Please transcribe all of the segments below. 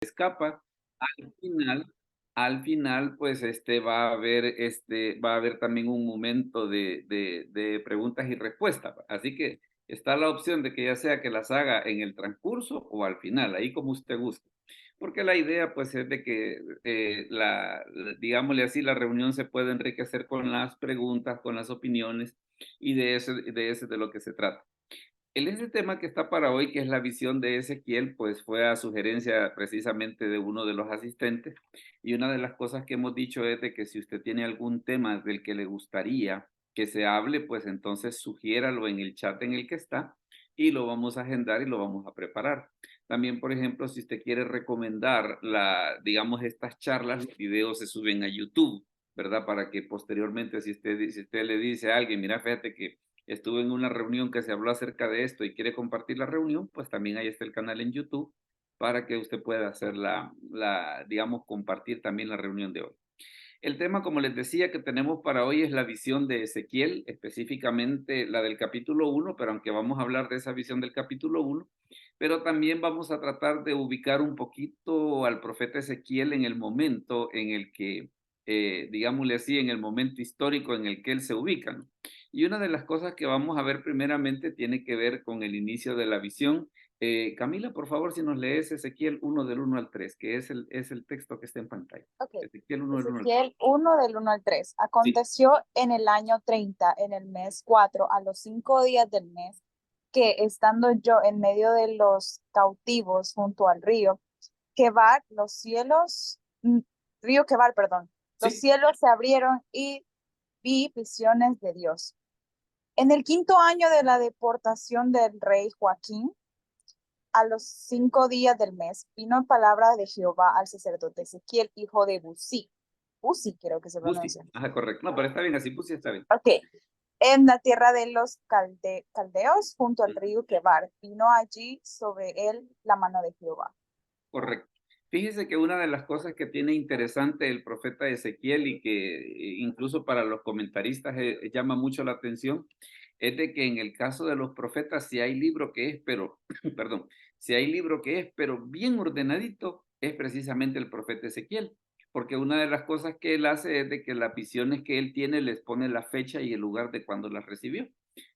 escapa, al final pues, va a haber también un momento de preguntas y respuestas. Así que está la opción de que ya sea que las haga en el transcurso o al final, ahí como usted guste. Porque la idea, pues, es de que, digámosle así, la reunión se puede enriquecer con las preguntas, con las opiniones, y de eso es de lo que se trata. En ese tema que está para hoy, que es la visión de Ezequiel, pues fue a sugerencia precisamente de uno de los asistentes. Y una de las cosas que hemos dicho es de que si usted tiene algún tema del que le gustaría que se hable, pues entonces sugiéralo en el chat en el que está y lo vamos a agendar y lo vamos a preparar. También, por ejemplo, si usted quiere recomendar digamos, estas charlas, los videos se suben a YouTube, ¿verdad? Para que posteriormente, si usted le dice a alguien, mira, fíjate que estuve en una reunión que se habló acerca de esto y quiere compartir la reunión, pues también ahí está el canal en YouTube para que usted pueda hacer digamos, compartir también la reunión de hoy. El tema, como les decía, que tenemos para hoy es la visión de Ezequiel, específicamente la del capítulo 1, pero aunque vamos a hablar de esa visión del capítulo 1, pero también vamos a tratar de ubicar un poquito al profeta Ezequiel en el momento en el que, digámosle así, en el momento histórico en el que él se ubica, ¿no? Y una de las cosas que vamos a ver primeramente tiene que ver con el inicio de la visión. Camila, por favor, si nos lees Ezequiel 1 del 1 al 3, que es el texto que está en pantalla. Ok, Ezequiel 1 del 1 al 3. Ezequiel 1 del 1 al 3. Sí, Aconteció en el año 30, en el mes 4, a los 5 días del mes, que estando yo en medio de los cautivos junto al río, Quebar, los cielos, río Quebar, perdón, los sí, cielos se abrieron y vi visiones de Dios. En el quinto año de la deportación del rey Joaquín, a los 5 días del mes, vino palabra de Jehová al sacerdote Ezequiel, hijo de Buzi. Buzi, creo que se Busi. pronuncia. Ajá, correcto. No, pero está bien, así Busi está bien. Ok. En la tierra de los caldeos, junto al Ujú, río Quebar, vino allí sobre él la mano de Jehová. correcto. Fíjese que una de las cosas que tiene interesante el profeta Ezequiel y que incluso para los comentaristas llama mucho la atención, es de que en el caso de los profetas, si hay libro que es, pero, perdón, si hay libro que es, pero bien ordenadito, es precisamente el profeta Ezequiel, porque una de las cosas que él hace es de que las visiones que él tiene les pone la fecha y el lugar de cuando las recibió.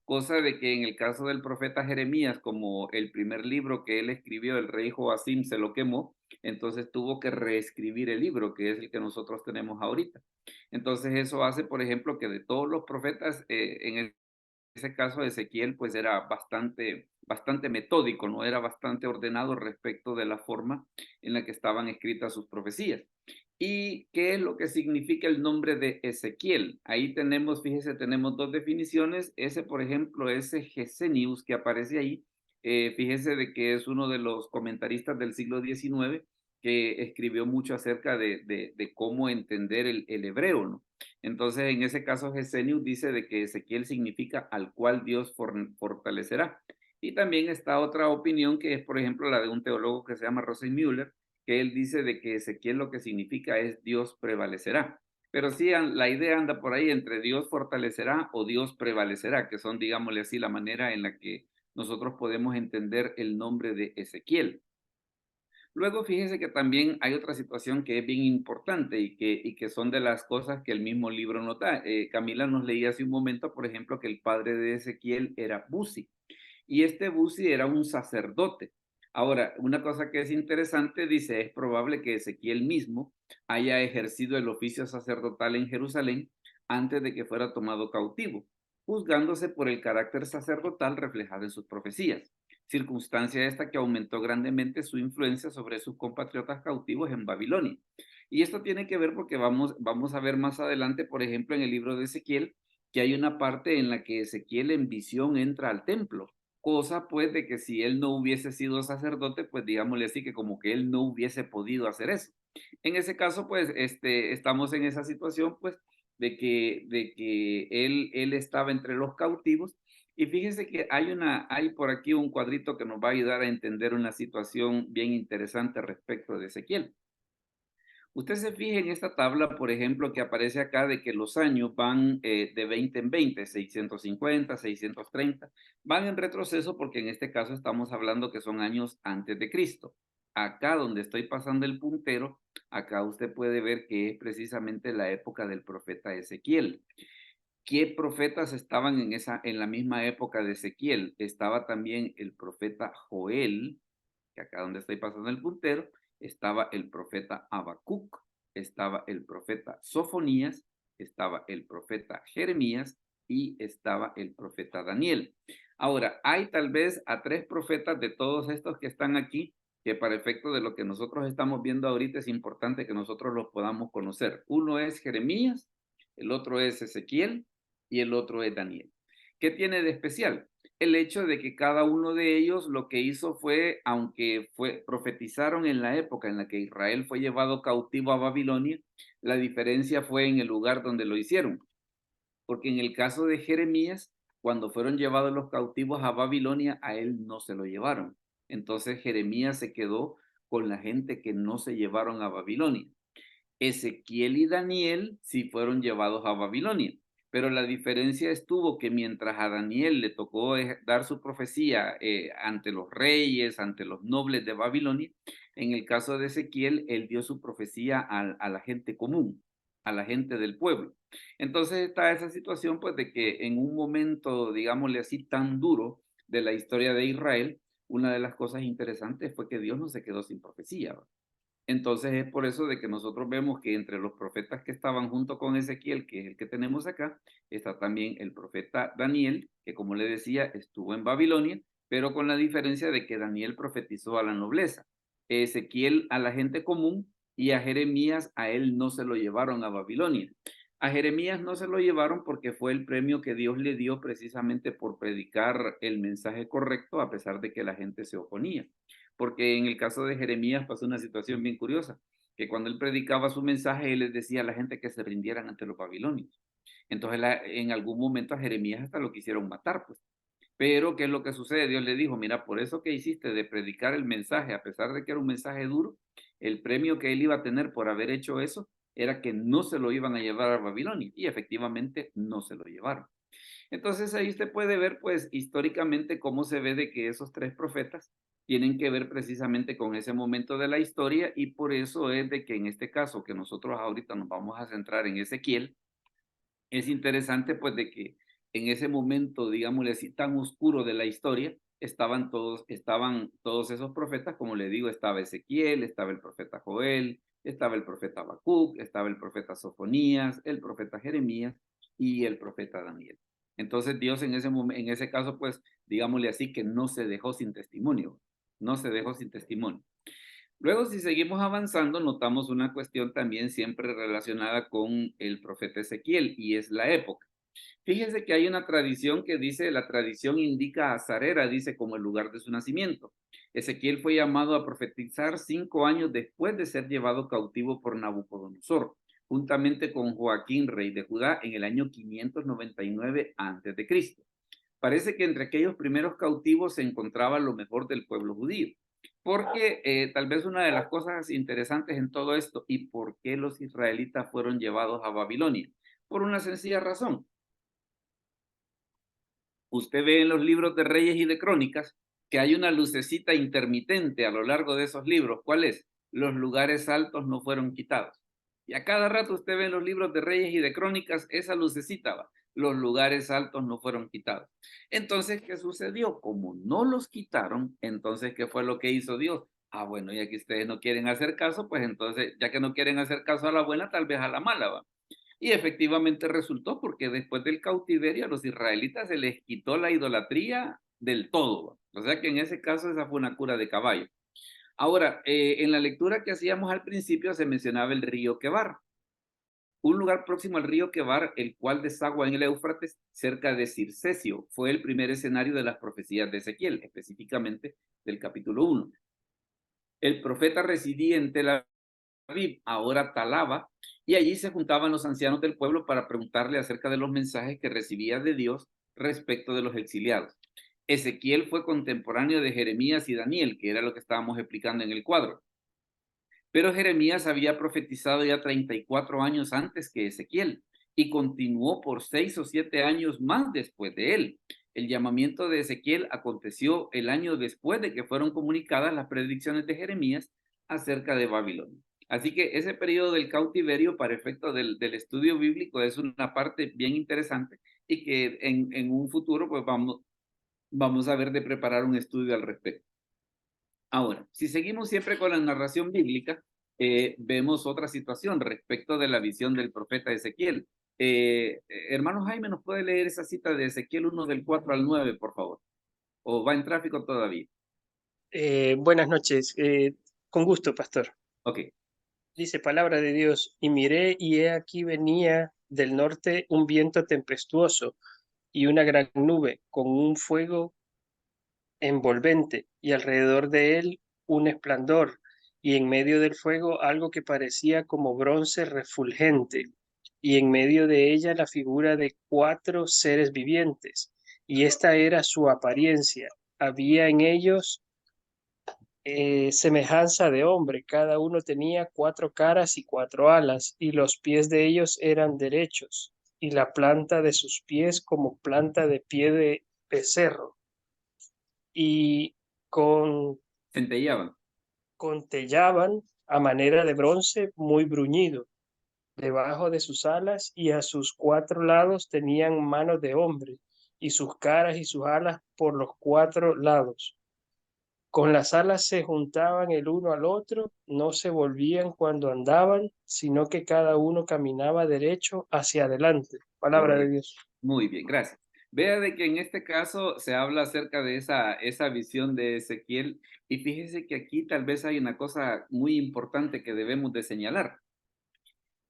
Cosa de que en el caso del profeta Jeremías, como el primer libro que él escribió, el rey Joacim se lo quemó, entonces tuvo que reescribir el libro, que es el que nosotros tenemos ahorita. Entonces eso hace, por ejemplo, que de todos los profetas, ese caso de Ezequiel, pues era bastante metódico, ¿no? Era bastante ordenado respecto de la forma en la que estaban escritas sus profecías. ¿Y qué es lo que significa el nombre de Ezequiel? Ahí tenemos, fíjese, tenemos dos definiciones. Ese, por ejemplo, ese Gesenius que aparece ahí, fíjese de que es uno de los comentaristas del siglo XIX que escribió mucho acerca de cómo entender el hebreo, ¿no? Entonces, en ese caso, Gesenius dice de que Ezequiel significa al cual Dios fortalecerá. Y también está otra opinión que es, por ejemplo, la de un teólogo que se llama Rosenmüller, que él dice de que Ezequiel lo que significa es Dios prevalecerá. Pero sí, la idea anda por ahí entre Dios fortalecerá o Dios prevalecerá, que son, digámosle así, la manera en la que nosotros podemos entender el nombre de Ezequiel. Luego, fíjese que también hay otra situación que es bien importante y que son de las cosas que el mismo libro nota. Camila nos leía hace un momento, por ejemplo, que el padre de Ezequiel era Buzi, y este Buzi era un sacerdote. Ahora, una cosa que es interesante, dice, es probable que Ezequiel mismo haya ejercido el oficio sacerdotal en Jerusalén antes de que fuera tomado cautivo, juzgándose por el carácter sacerdotal reflejado en sus profecías, circunstancia esta que aumentó grandemente su influencia sobre sus compatriotas cautivos en Babilonia. Y esto tiene que ver porque vamos a ver más adelante, por ejemplo, en el libro de Ezequiel, que hay una parte en la que Ezequiel en visión entra al templo, cosa pues de que si él no hubiese sido sacerdote, pues digámosle así que como que él no hubiese podido hacer eso. En ese caso, pues estamos en esa situación, pues de que él estaba entre los cautivos. Y fíjense que hay por aquí un cuadrito que nos va a ayudar a entender una situación bien interesante respecto de Ezequiel. Usted se fija en esta tabla, por ejemplo, que aparece acá de que los años van de 20 en 20, 650, 630, van en retroceso porque en este caso estamos hablando que son años antes de Cristo. acá donde estoy pasando el puntero, acá usted puede ver que es precisamente la época del profeta Ezequiel. ¿Qué profetas estaban en la misma época de Ezequiel? Estaba también el profeta Joel, que acá donde estoy pasando el puntero, estaba el profeta Habacuc, estaba el profeta Sofonías, estaba el profeta Jeremías y estaba el profeta Daniel. Ahora, hay tal vez a 3 profetas de todos estos que están aquí, que para efecto de lo que nosotros estamos viendo ahorita es importante que nosotros los podamos conocer. Uno es Jeremías, el otro es Ezequiel y el otro es Daniel. ¿Qué tiene de especial? El hecho de que cada uno de ellos lo que hizo fue, aunque profetizaron en la época en la que Israel fue llevado cautivo a Babilonia, la diferencia fue en el lugar donde lo hicieron. Porque en el caso de Jeremías, cuando fueron llevados los cautivos a Babilonia, a él no se lo llevaron. Entonces Jeremías se quedó con la gente que no se llevaron a Babilonia. Ezequiel y Daniel sí fueron llevados a Babilonia, pero la diferencia estuvo que mientras a Daniel le tocó dar su profecía ante los reyes, ante los nobles de Babilonia, en el caso de Ezequiel, él dio su profecía a la gente común, a la gente del pueblo. Entonces está esa situación pues de que en un momento, digámosle así, tan duro de la historia de Israel, una de las cosas interesantes fue que Dios no se quedó sin profecía, ¿verdad? Entonces es por eso de que nosotros vemos que entre los profetas que estaban junto con Ezequiel, que es el que tenemos acá, está también el profeta Daniel, que como le decía, estuvo en Babilonia, pero con la diferencia de que Daniel profetizó a la nobleza, Ezequiel a la gente común y a Jeremías a él no se lo llevaron a Babilonia. A Jeremías no se lo llevaron porque fue el premio que Dios le dio precisamente por predicar el mensaje correcto a pesar de que la gente se oponía. Porque en el caso de Jeremías pasó una situación bien curiosa, que cuando él predicaba su mensaje, él les decía a la gente que se rindieran ante los babilonios. Entonces, en algún momento a Jeremías hasta lo quisieron matar, pues. Pero, ¿qué es lo que sucede? Dios le dijo, mira, por eso que hiciste de predicar el mensaje, a pesar de que era un mensaje duro, el premio que él iba a tener por haber hecho eso era que no se lo iban a llevar a Babilonia. Y efectivamente no se lo llevaron. Entonces ahí usted puede ver, pues, históricamente cómo se ve de que esos 3 profetas tienen que ver precisamente con ese momento de la historia y por eso es de que en este caso que nosotros ahorita nos vamos a centrar en Ezequiel, es interesante pues de que en ese momento, digámosle así, tan oscuro de la historia, estaban todos esos profetas, como le digo, estaba Ezequiel, estaba el profeta Joel, estaba el profeta Habacuc, estaba el profeta Sofonías, el profeta Jeremías y el profeta Daniel. Entonces Dios en ese caso, pues, digámosle así, que no se dejó sin testimonio, no se dejó sin testimonio. Luego, si seguimos avanzando, notamos una cuestión también siempre relacionada con el profeta Ezequiel y es la época. Fíjese que hay una tradición que dice, la tradición indica a Zarera, dice como el lugar de su nacimiento. Ezequiel fue llamado a profetizar 5 años después de ser llevado cautivo por Nabucodonosor, juntamente con Joaquín, rey de Judá, en el año 599 a.C. Parece que entre aquellos primeros cautivos se encontraba lo mejor del pueblo judío. Porque tal vez una de las cosas interesantes en todo esto y por qué los israelitas fueron llevados a Babilonia, por una sencilla razón. Usted ve en los libros de Reyes y de Crónicas que hay una lucecita intermitente a lo largo de esos libros. ¿Cuál es? Los lugares altos no fueron quitados. Y a cada rato usted ve en los libros de Reyes y de Crónicas esa lucecita va. Los lugares altos no fueron quitados. Entonces, ¿qué sucedió? Como no los quitaron, entonces, ¿qué fue lo que hizo Dios? Ah, bueno, ya que ustedes no quieren hacer caso, pues entonces, ya que no quieren hacer caso a la buena, tal vez a la mala va. Y efectivamente resultó porque después del cautiverio a los israelitas se les quitó la idolatría del todo. O sea que en ese caso esa fue una cura de caballo. Ahora, en la lectura que hacíamos al principio se mencionaba el río Quebar, un lugar próximo al río Quebar, el cual desagua en el Éufrates cerca de Circesio. Fue el primer escenario de las profecías de Ezequiel, específicamente del capítulo 1. El profeta residía en Tel Aviv, ahora Talaba, y allí se juntaban los ancianos del pueblo para preguntarle acerca de los mensajes que recibía de Dios respecto de los exiliados. Ezequiel fue contemporáneo de Jeremías y Daniel, que era lo que estábamos explicando en el cuadro. Pero Jeremías había profetizado ya 34 años antes que Ezequiel y continuó por 6 o 7 años más después de él. El llamamiento de Ezequiel aconteció el año después de que fueron comunicadas las predicciones de Jeremías acerca de Babilonia. Así que ese periodo del cautiverio, para efecto del estudio bíblico, es una parte bien interesante y que en un futuro pues vamos a ver de preparar un estudio al respecto. Ahora, si seguimos siempre con la narración bíblica, vemos otra situación respecto de la visión del profeta Ezequiel. Hermano Jaime, ¿nos puede leer esa cita de Ezequiel 1 del 4 al 9, por favor? ¿O va en tráfico todavía? Buenas noches, con gusto, pastor. Ok. Dice palabra de Dios, y miré y he aquí venía del norte un viento tempestuoso y una gran nube con un fuego envolvente y alrededor de él un resplandor y en medio del fuego algo que parecía como bronce refulgente y en medio de ella la figura de 4 seres vivientes y esta era su apariencia. Había en ellos semejanza de hombre, cada uno tenía 4 caras y 4 alas, y los pies de ellos eran derechos, y la planta de sus pies como planta de pie de becerro, y con, Centellaban. contellaban a manera de bronce muy bruñido, debajo de sus alas, y a sus 4 lados tenían manos de hombre, y sus caras y sus alas por los 4 lados. Con las alas se juntaban el uno al otro, no se volvían cuando andaban, sino que cada uno caminaba derecho hacia adelante. Palabra de Correcto. Dios. Muy bien, gracias. Vea de que en este caso se habla acerca de esa visión de Ezequiel y fíjese que aquí tal vez hay una cosa muy importante que debemos de señalar.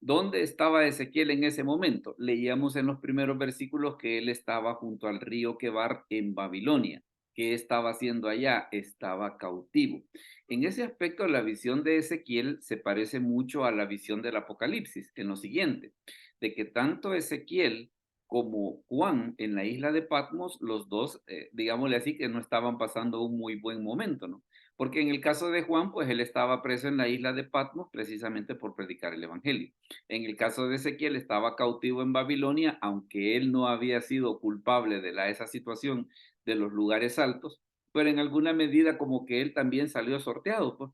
¿Dónde estaba Ezequiel en ese momento? Leíamos en los primeros versículos que él estaba junto al río Quebar en Babilonia. ¿Qué estaba haciendo allá? Estaba cautivo. En ese aspecto, la visión de Ezequiel se parece mucho a la visión del Apocalipsis, en lo siguiente, de que tanto Ezequiel como Juan en la isla de Patmos, los dos, digámosle así, que no estaban pasando un muy buen momento, ¿no? Porque en el caso de Juan, pues él estaba preso en la isla de Patmos precisamente por predicar el Evangelio. En el caso de Ezequiel, estaba cautivo en Babilonia, aunque él no había sido culpable de esa situación de los lugares altos, pero en alguna medida como que él también salió sorteado, pues.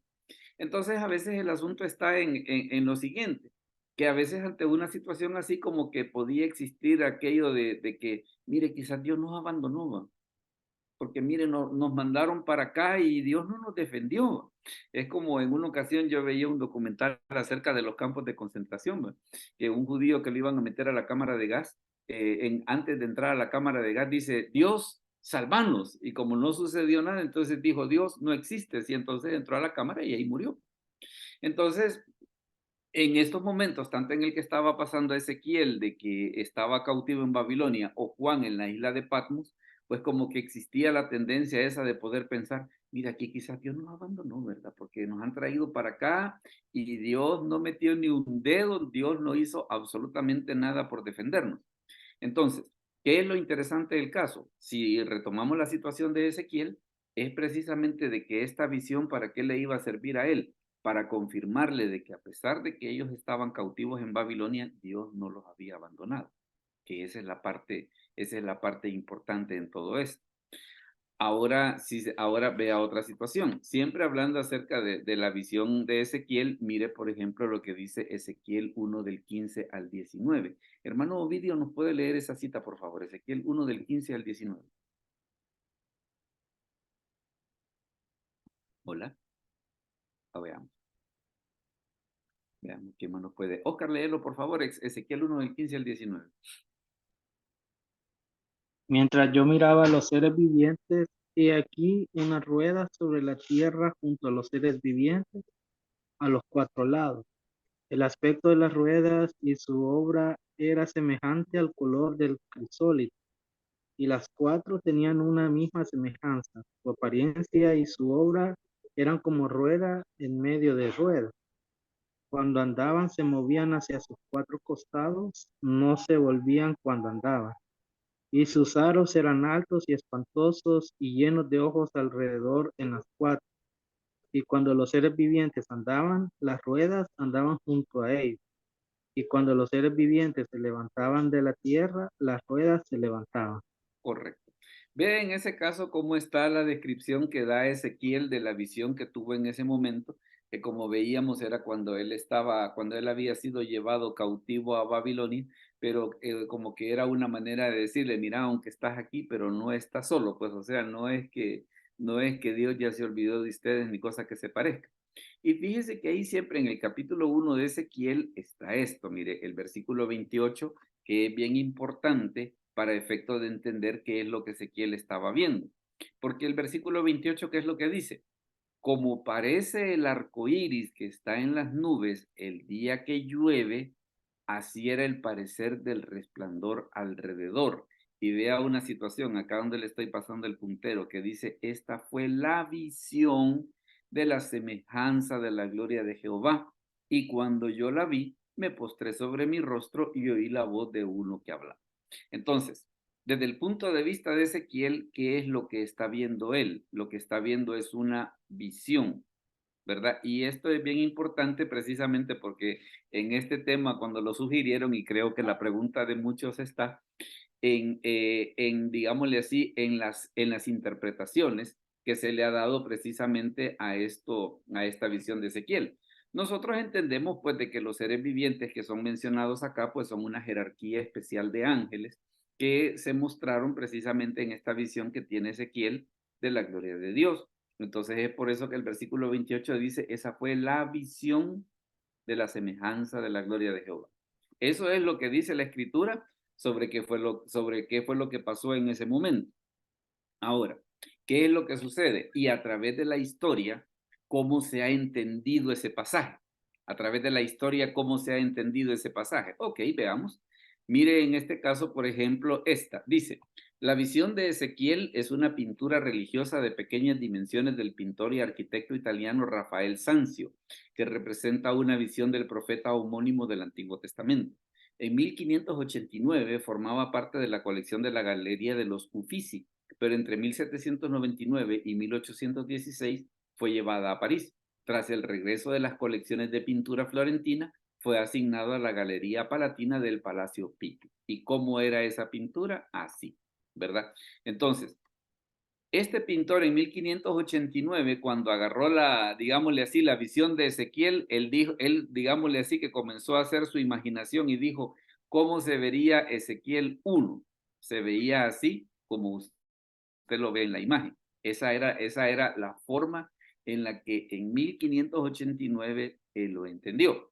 Entonces, a veces el asunto está en lo siguiente, que a veces ante una situación así como que podía existir aquello de que, mire, quizás Dios nos abandonó, ¿va? Porque mire, nos mandaron para acá y Dios no nos defendió. Es como en una ocasión yo veía un documental acerca de los campos de concentración, ¿va? Que un judío que le iban a meter a la cámara de gas, antes de entrar a la cámara de gas dice, Dios, salvanos. Y como no sucedió nada, entonces dijo, Dios no existe. Y entonces entró a la cámara y ahí murió. Entonces, en estos momentos, tanto en el que estaba pasando Ezequiel de que estaba cautivo en Babilonia o Juan en la isla de Patmos, pues como que existía la tendencia esa de poder pensar, mira, aquí quizás Dios nos abandonó, ¿verdad? Porque nos han traído para acá y Dios no metió ni un dedo, Dios no hizo absolutamente nada por defendernos. Entonces, ¿qué es lo interesante del caso? Si retomamos la situación de Ezequiel, es precisamente de que esta visión, ¿para qué le iba a servir a él? Para confirmarle de que a pesar de que ellos estaban cautivos en Babilonia, Dios no los había abandonado, que esa es la parte importante en todo esto. Ahora, ahora vea otra situación. Siempre hablando acerca de la visión de Ezequiel, mire, por ejemplo, lo que dice Ezequiel 1 del 15 al 19. Hermano Ovidio, ¿nos puede leer esa cita, por favor? Ezequiel 1 del 15 al 19. Hola. Veamos. Veamos quién más nos puede. Oscar, léelo, por favor. Ezequiel 1 del 15 al 19. Mientras yo miraba a los seres vivientes, he aquí una rueda sobre la tierra junto a los seres vivientes a los 4 lados. El aspecto de las ruedas y su obra era semejante al color del crisólito, y las 4 tenían una misma semejanza. Su apariencia y su obra eran como rueda en medio de rueda. Cuando andaban se movían hacia sus 4 costados, no se volvían cuando andaban. Y sus aros eran altos y espantosos y llenos de ojos alrededor en las 4. Y cuando los seres vivientes andaban, las ruedas andaban junto a ellos. Y cuando los seres vivientes se levantaban de la tierra, las ruedas se levantaban. Correcto. Ve en ese caso cómo está la descripción que da Ezequiel de la visión que tuvo en ese momento, que como veíamos era cuando él había sido llevado cautivo a Babilonia, pero como que era una manera de decirle, mira, aunque estás aquí, pero no estás solo, pues o sea, no es que Dios ya se olvidó de ustedes ni cosa que se parezca. Y fíjese que ahí siempre en el capítulo 1 de Ezequiel está esto, mire, el versículo 28, que es bien importante para efecto de entender qué es lo que Ezequiel estaba viendo. Porque el versículo 28, ¿qué es lo que dice? Como parece el arco iris que está en las nubes el día que llueve, así era el parecer del resplandor alrededor. Y vea una situación acá donde le estoy pasando el puntero que dice, esta fue la visión de la semejanza de la gloria de Jehová. Y cuando yo la vi, me postré sobre mi rostro y oí la voz de uno que hablaba. Entonces, desde el punto de vista de Ezequiel, ¿qué es lo que está viendo él? Lo que está viendo es una visión, ¿verdad? Y esto es bien importante precisamente porque en este tema, cuando lo sugirieron, y creo que la pregunta de muchos está digámosle así, en las interpretaciones que se le ha dado precisamente a esto, a esta visión de Ezequiel. Nosotros entendemos pues de que los seres vivientes que son mencionados acá pues son una jerarquía especial de ángeles que se mostraron precisamente en esta visión que tiene Ezequiel de la gloria de Dios. Entonces es por eso que el versículo 28 dice, esa fue la visión de la semejanza de la gloria de Jehová. Eso es lo que dice la escritura sobre sobre qué fue lo que pasó en ese momento. Ahora, ¿qué es lo que sucede? Y a través de la historia, ¿cómo se ha entendido ese pasaje? A través de la historia, ¿cómo se ha entendido ese pasaje? Ok, veamos. Mire en este caso, por ejemplo, esta. Dice, la visión de Ezequiel es una pintura religiosa de pequeñas dimensiones del pintor y arquitecto italiano Rafael Sanzio, que representa una visión del profeta homónimo del Antiguo Testamento. En 1589 formaba parte de la colección de la Galería de los Uffizi, pero entre 1799 y 1816 fue llevada a París. Tras el regreso de las colecciones de pintura florentina, fue asignado a la Galería Palatina del Palacio Pitti. ¿Y cómo era esa pintura? Así, ¿verdad? Entonces, este pintor en 1589, cuando agarró digámosle así, la visión de Ezequiel, digámosle así, que comenzó a hacer su imaginación y dijo, ¿cómo se vería Ezequiel 1? Se veía así como usted lo ve en la imagen. Esa era la forma en la que en 1589 él lo entendió.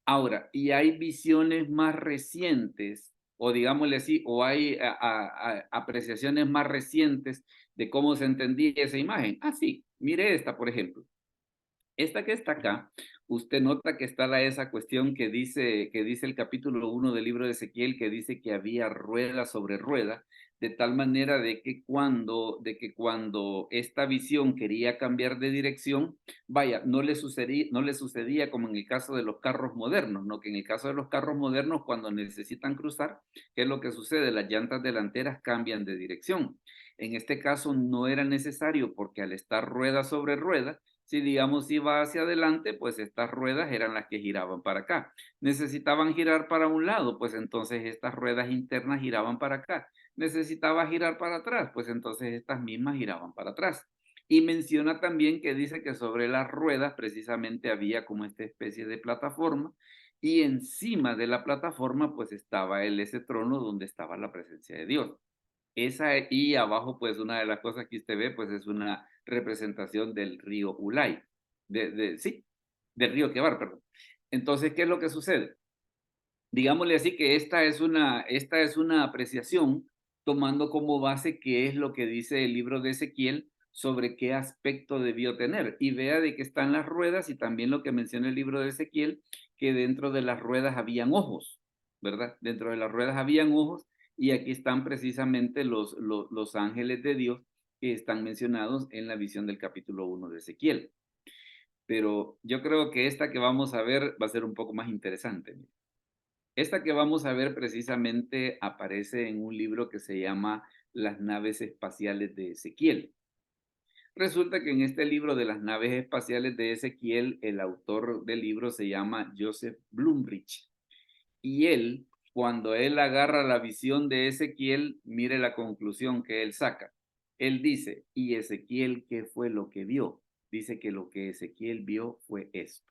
Ahora, y hay visiones más recientes, o digámosle así, o hay apreciaciones más recientes de cómo se entendía esa imagen. Ah, sí, mire esta, por ejemplo. Esta que está acá, usted nota que está esa cuestión que dice el capítulo 1 del libro de Ezequiel, que dice que había rueda sobre rueda, de tal manera de que cuando esta visión quería cambiar de dirección, vaya, no le sucedía como en el caso de los carros modernos, ¿no? Que en el caso de los carros modernos, cuando necesitan cruzar, ¿qué es lo que sucede? Las llantas delanteras cambian de dirección. En este caso no era necesario porque al estar rueda sobre rueda, si digamos iba hacia adelante, pues estas ruedas eran las que giraban para acá. Necesitaban girar para un lado, pues entonces estas ruedas internas giraban para acá. Necesitaba girar para atrás, pues entonces estas mismas giraban para atrás. Y menciona también que dice que sobre las ruedas precisamente había como esta especie de plataforma y encima de la plataforma pues estaba ese trono donde estaba la presencia de Dios. Y abajo, pues una de las cosas que usted ve, pues es una representación del río Ulay, sí, del río Quebar, perdón. Entonces, ¿qué es lo que sucede? Digámosle así que esta es una apreciación tomando como base qué es lo que dice el libro de Ezequiel sobre qué aspecto debió tener. Y vea de que están las ruedas y también lo que menciona el libro de Ezequiel, que dentro de las ruedas habían ojos, ¿verdad? Dentro de las ruedas habían ojos y aquí están precisamente los ángeles de Dios que están mencionados en la visión del capítulo 1 de Ezequiel. Pero yo creo que esta que vamos a ver va a ser un poco más interesante. Esta que vamos a ver precisamente aparece en un libro que se llama Las naves espaciales de Ezequiel. Resulta que en este libro de las naves espaciales de Ezequiel, el autor del libro se llama Joseph Blumrich. Y él, cuando él agarra la visión de Ezequiel, mire la conclusión que él saca. Él dice, ¿y Ezequiel qué fue lo que vio? Dice que lo que Ezequiel vio fue esto.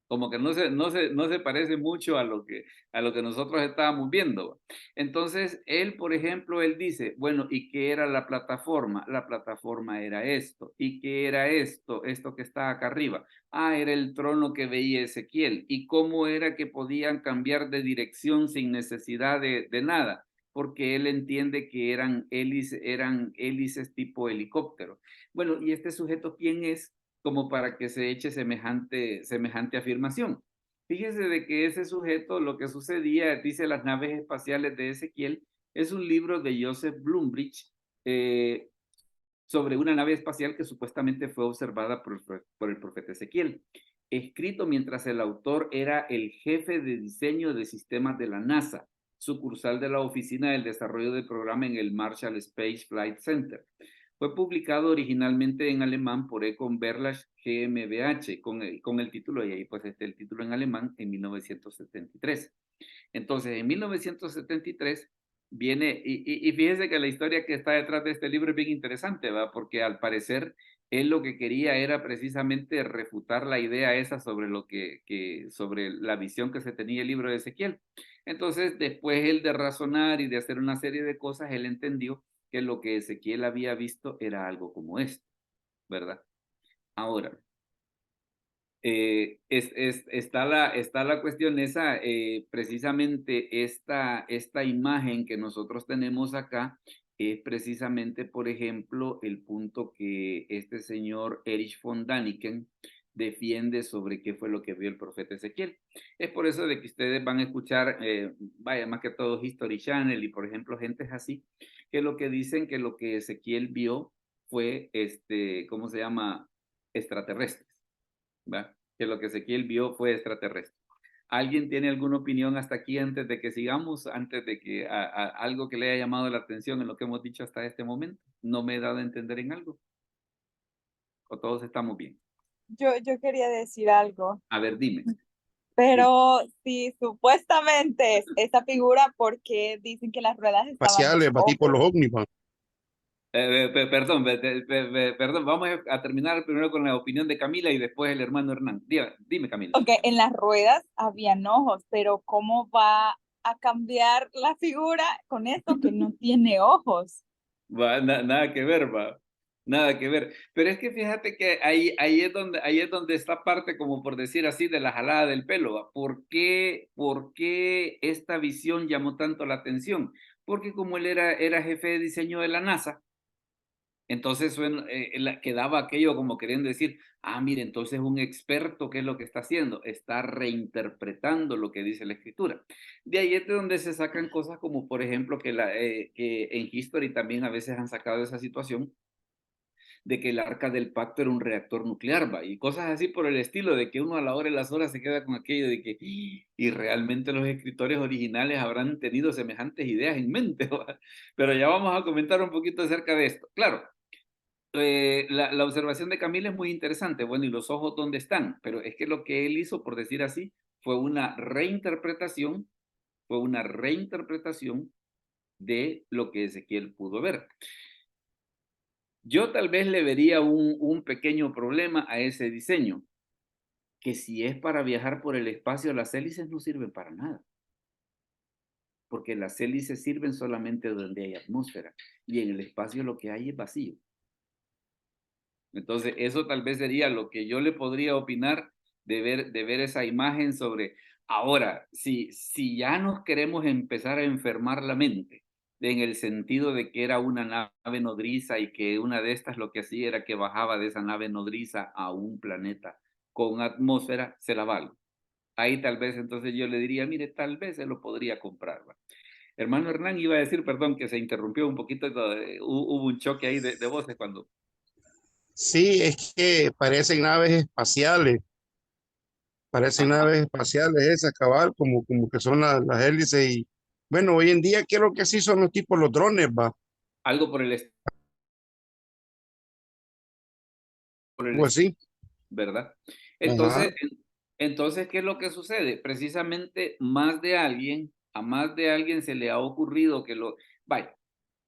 Como que no se parece mucho a lo que nosotros estábamos viendo. Entonces, él, por ejemplo, él dice, bueno, ¿y qué era la plataforma? La plataforma era esto. ¿Y qué era esto? Esto que está acá arriba. Ah, era el trono que veía Ezequiel. ¿Y cómo era que podían cambiar de dirección sin necesidad de nada? Porque él entiende que eran hélices tipo helicóptero. Bueno, ¿y este sujeto quién es? Como para que se eche semejante afirmación. Fíjese de que ese sujeto, lo que sucedía, dice Las naves espaciales de Ezequiel, es un libro de Joseph Bloombridge sobre una nave espacial que supuestamente fue observada por el profeta Ezequiel, escrito mientras el autor era el jefe de diseño de sistemas de la NASA, sucursal de la Oficina del Desarrollo del Programa en el Marshall Space Flight Center. Fue publicado originalmente en alemán por Econ Verlag GmbH con el título, y ahí pues el título en alemán, en 1973. Entonces, en 1973 viene, y fíjese que la historia que está detrás de este libro es bien interesante, ¿va? Porque al parecer él lo que quería era precisamente refutar la idea esa sobre sobre la visión que se tenía el libro de Ezequiel. Entonces, después él de razonar y de hacer una serie de cosas, él entendió que lo que Ezequiel había visto era algo como esto, ¿verdad? Ahora, está la cuestión esa, precisamente esta imagen que nosotros tenemos acá, es precisamente, por ejemplo, el punto que este señor Erich von Däniken defiende sobre qué fue lo que vio el profeta Ezequiel. Es por eso de que ustedes van a escuchar, vaya, más que todo History Channel y, por ejemplo, gentes así, que lo que dicen que lo que Ezequiel vio fue, ¿cómo se llama? Extraterrestres. ¿Va? Que lo que Ezequiel vio fue extraterrestre. ¿Alguien tiene alguna opinión hasta aquí antes de que sigamos, antes de que algo que le haya llamado la atención en lo que hemos dicho hasta este momento? ¿No me he dado a entender en algo? ¿O todos estamos bien? Yo quería decir algo, A ver, dime. pero si supuestamente es esa figura, ¿por qué dicen que las ruedas estaban Espaciales, los tipo los ojos? ovnis, man. Perdón, vamos a terminar primero con la opinión de Camila y después el hermano Hernán. Dime, Camila. Ok, en las ruedas habían ojos, pero ¿cómo va a cambiar la figura con esto que no tiene ojos? Nada que ver, va. Nada que ver. Pero es que fíjate que ahí es donde está parte, como por decir así, de la jalada del pelo, ¿va? ¿Por qué esta visión llamó tanto la atención? Porque como él era jefe de diseño de la NASA, entonces quedaba aquello como queriendo decir, mire, entonces un experto, ¿qué es lo que está haciendo? Está reinterpretando lo que dice la escritura. De ahí es de donde se sacan cosas como, por ejemplo, que en History también a veces han sacado esa situación de que el arca del pacto era un reactor nuclear, ¿va? Y cosas así por el estilo, de que uno a la hora y las horas se queda con aquello de que, y realmente los escritores originales habrán tenido semejantes ideas en mente, ¿va? Pero ya vamos a comentar un poquito acerca de esto. Claro, la observación de Camila es muy interesante. Bueno, ¿y los ojos dónde están? Pero es que lo que él hizo, por decir así, fue una reinterpretación de lo que Ezequiel pudo ver. Yo tal vez le vería un pequeño problema a ese diseño, que si es para viajar por el espacio, las hélices no sirven para nada, porque las hélices sirven solamente donde hay atmósfera, y en el espacio lo que hay es vacío. Entonces, eso tal vez sería lo que yo le podría opinar de ver esa imagen sobre. Ahora, si ya nos queremos empezar a enfermar la mente, en el sentido de que era una nave nodriza y que una de estas lo que hacía era que bajaba de esa nave nodriza a un planeta con atmósfera, se la valgo. Ahí tal vez entonces yo le diría, mire, tal vez se lo podría comprar. ¿Va? Hermano Hernán iba a decir, perdón, que se interrumpió un poquito, hubo un choque ahí de voces cuando. Sí, es que parecen naves espaciales esas, cabal, como que son las hélices. Y bueno, hoy en día creo que sí son los tipos los drones, va. Algo por el Algo así. ¿verdad? Ajá. Entonces, Entonces, ¿qué es lo que sucede? Precisamente a más de alguien se le ha ocurrido que lo... Vaya,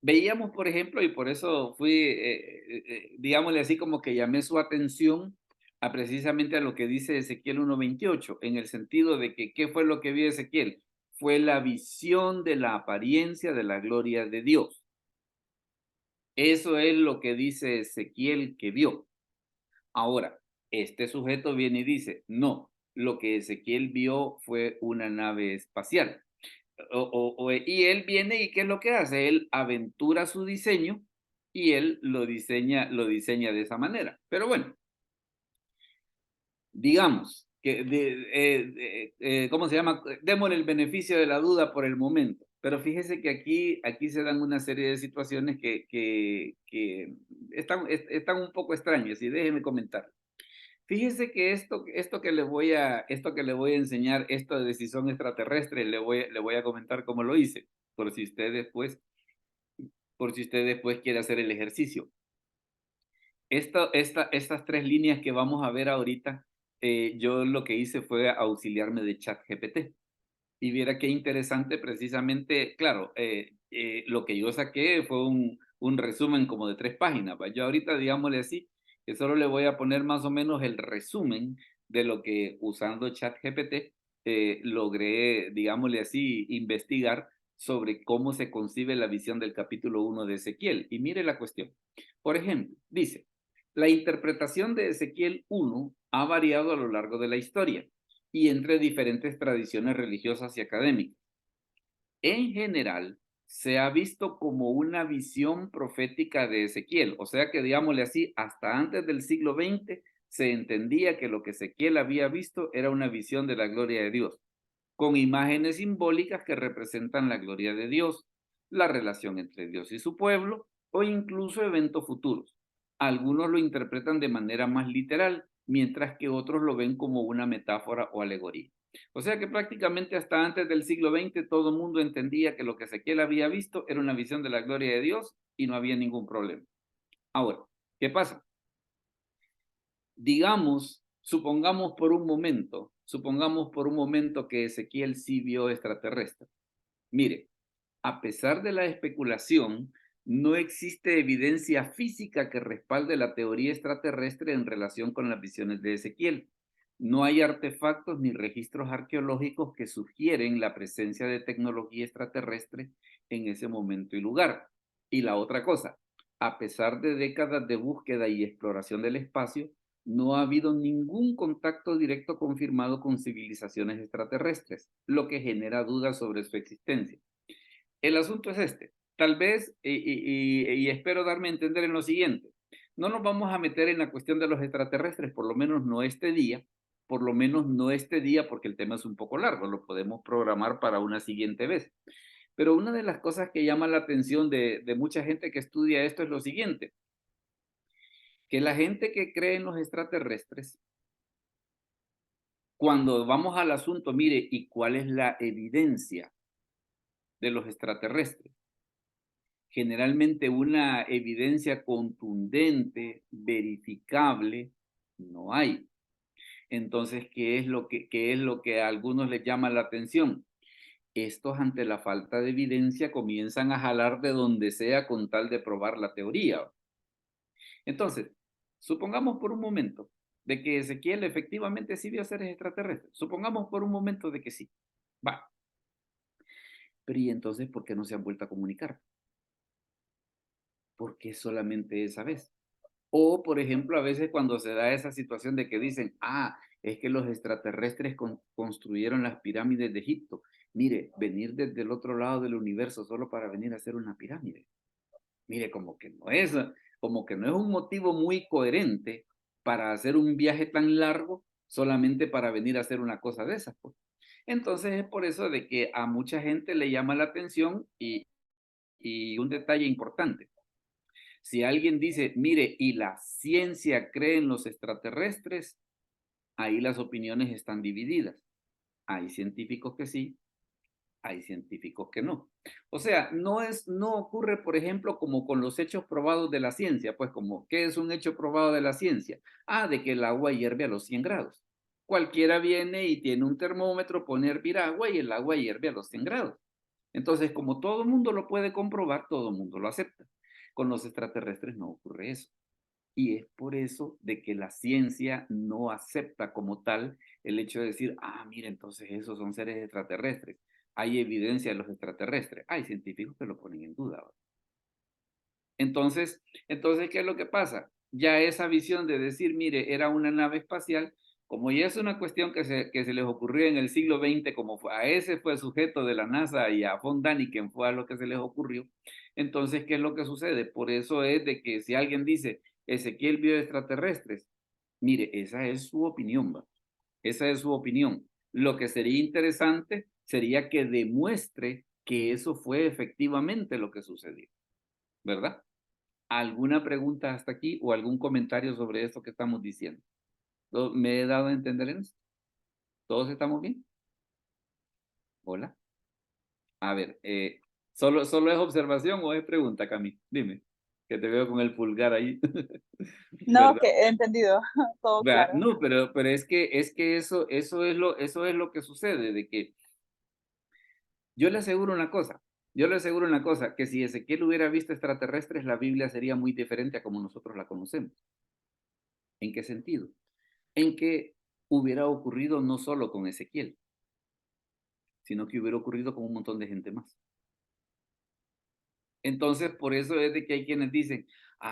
veíamos, por ejemplo, y por eso fui, digámosle así, como que llamé su atención a precisamente a lo que dice Ezequiel 1:28, en el sentido de que, ¿qué fue lo que vio Ezequiel? Fue la visión de la apariencia de la gloria de Dios. Eso es lo que dice Ezequiel que vio. Ahora, este sujeto viene y dice, no, lo que Ezequiel vio fue una nave espacial. Y él viene y ¿qué es lo que hace? Él aventura su diseño y él lo diseña de esa manera. Pero bueno, digamos que, ¿cómo se llama? Démosle el beneficio de la duda por el momento. Pero fíjese que aquí se dan una serie de situaciones que están un poco extrañas y déjeme comentar. Fíjese que esto que le voy a enseñar, esto de si son extraterrestres, le voy a comentar cómo lo hice, por si usted después, quiere hacer el ejercicio. Estas tres líneas que vamos a ver ahorita, yo lo que hice fue auxiliarme de ChatGPT. Y viera qué interesante, precisamente, claro, lo que yo saqué fue un resumen como de 3 páginas. Yo ahorita, digámosle así, que solo le voy a poner más o menos el resumen de lo que usando ChatGPT logré, digámosle así, investigar sobre cómo se concibe la visión del capítulo 1 de Ezequiel. Y mire la cuestión. Por ejemplo, dice, la interpretación de Ezequiel 1 ha variado a lo largo de la historia y entre diferentes tradiciones religiosas y académicas. En general, se ha visto como una visión profética de Ezequiel, o sea que, digámosle así, hasta antes del siglo XX se entendía que lo que Ezequiel había visto era una visión de la gloria de Dios, con imágenes simbólicas que representan la gloria de Dios, la relación entre Dios y su pueblo, o incluso eventos futuros. Algunos lo interpretan de manera más literal, mientras que otros lo ven como una metáfora o alegoría. O sea que prácticamente hasta antes del siglo XX todo el mundo entendía que lo que Ezequiel había visto era una visión de la gloria de Dios y no había ningún problema. Ahora, ¿qué pasa? Digamos, supongamos por un momento que Ezequiel sí vio extraterrestres. Mire, a pesar de la especulación, no existe evidencia física que respalde la teoría extraterrestre en relación con las visiones de Ezequiel. No hay artefactos ni registros arqueológicos que sugieren la presencia de tecnología extraterrestre en ese momento y lugar. Y la otra cosa, a pesar de décadas de búsqueda y exploración del espacio, no ha habido ningún contacto directo confirmado con civilizaciones extraterrestres, lo que genera dudas sobre su existencia. El asunto es este. Tal vez, y espero darme a entender en lo siguiente, no nos vamos a meter en la cuestión de los extraterrestres, por lo menos no este día, porque el tema es un poco largo, lo podemos programar para una siguiente vez. Pero una de las cosas que llama la atención de mucha gente que estudia esto es lo siguiente, que la gente que cree en los extraterrestres, cuando vamos al asunto, mire, ¿y cuál es la evidencia de los extraterrestres? Generalmente una evidencia contundente, verificable, no hay. Entonces, ¿qué es lo que a algunos les llama la atención? Estos, ante la falta de evidencia, comienzan a jalar de donde sea con tal de probar la teoría. Entonces, supongamos por un momento de que Ezequiel efectivamente sí vio seres extraterrestres. Supongamos por un momento de que sí. Va. Pero ¿y entonces por qué no se han vuelto a comunicar? ¿Por qué solamente esa vez? O, por ejemplo, a veces cuando se da esa situación de que dicen, es que los extraterrestres construyeron las pirámides de Egipto. Mire, venir desde el otro lado del universo solo para venir a hacer una pirámide. Mire, como que no es un motivo muy coherente para hacer un viaje tan largo solamente para venir a hacer una cosa de esas, pues. Entonces es por eso de que a mucha gente le llama la atención y un detalle importante. Si alguien dice, mire, y la ciencia cree en los extraterrestres, ahí las opiniones están divididas. Hay científicos que sí, hay científicos que no. O sea, no ocurre, por ejemplo, como con los hechos probados de la ciencia, pues como, ¿qué es un hecho probado de la ciencia? De que el agua hierve a los 100 grados. cualquiera viene y tiene un termómetro, pone a hervir agua y el agua hierve a los 100 grados. Entonces, como todo el mundo lo puede comprobar, todo el mundo lo acepta. Con los extraterrestres no ocurre eso. Y es por eso de que la ciencia no acepta como tal el hecho de decir, mira, entonces esos son seres extraterrestres. Hay evidencia de los extraterrestres. Hay científicos que lo ponen en duda. Entonces, ¿qué es lo que pasa? Ya esa visión de decir, mire, era una nave espacial, como ya es una cuestión que se les ocurrió en el siglo XX, como a ese fue el sujeto de la NASA y a Von Daniken fue a lo que se les ocurrió, entonces, ¿qué es lo que sucede? Por eso es de que si alguien dice, Ezequiel vio extraterrestres, mire, esa es su opinión, ¿va? Esa es su opinión. Lo que sería interesante sería que demuestre que eso fue efectivamente lo que sucedió, ¿verdad? ¿Alguna pregunta hasta aquí o algún comentario sobre esto que estamos diciendo? ¿Me he dado a entender en esto? ¿Todos estamos bien? Hola. A ver, ¿solo es observación o es pregunta, Cami? Dime, que te veo con el pulgar ahí. No, ¿Verdad? que he entendido, todo ¿Verdad? claro. No, pero es que eso es lo que sucede, de que yo le aseguro una cosa, que si Ezequiel hubiera visto extraterrestres, la Biblia sería muy diferente a como nosotros la conocemos. ¿En qué sentido? En que hubiera ocurrido no solo con Ezequiel, sino que hubiera ocurrido con un montón de gente más. Entonces, por eso es de que hay quienes dicen,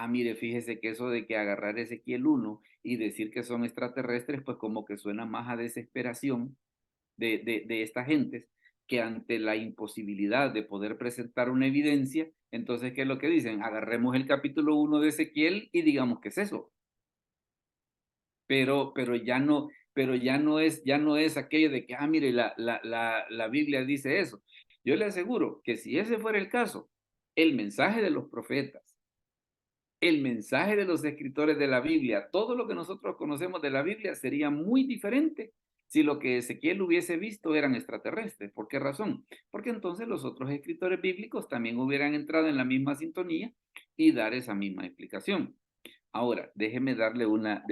mire, fíjese que eso de que agarrar Ezequiel 1 y decir que son extraterrestres, pues como que suena más a desesperación de estas gentes que ante la imposibilidad de poder presentar una evidencia, entonces, ¿qué es lo que dicen? Agarremos el capítulo 1 de Ezequiel y digamos que es eso. Pero ya no es aquello de que, mire, la Biblia dice eso. Yo le aseguro que si ese fuera el caso, el mensaje de los profetas, el mensaje de los escritores de la Biblia, todo lo que nosotros conocemos de la Biblia sería muy diferente si lo que Ezequiel hubiese visto eran extraterrestres. ¿Por qué razón? Porque entonces los otros escritores bíblicos también hubieran entrado en la misma sintonía y dar esa misma explicación. Ahora, déjeme darle una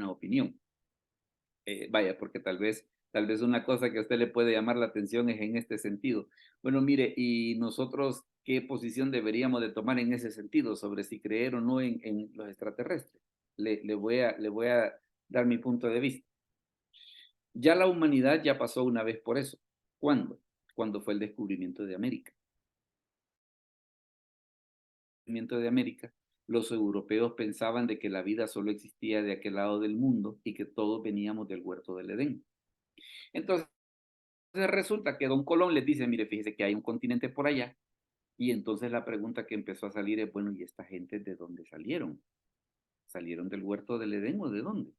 opinión. Vaya, porque tal vez una cosa que a usted le puede llamar la atención es en este sentido. Bueno, mire, ¿y nosotros qué posición deberíamos de tomar en ese sentido sobre si creer o no en los extraterrestres? Le voy a dar mi punto de vista. Ya la humanidad ya pasó una vez por eso. ¿Cuándo? Cuando fue el descubrimiento de América. De América, los europeos pensaban de que la vida solo existía de aquel lado del mundo y que todos veníamos del huerto del Edén. Entonces resulta que Don Colón les dice, mire, fíjese que hay un continente por allá, y entonces la pregunta que empezó a salir es, bueno, ¿y esta gente de dónde salieron? ¿Salieron del huerto del Edén o de dónde?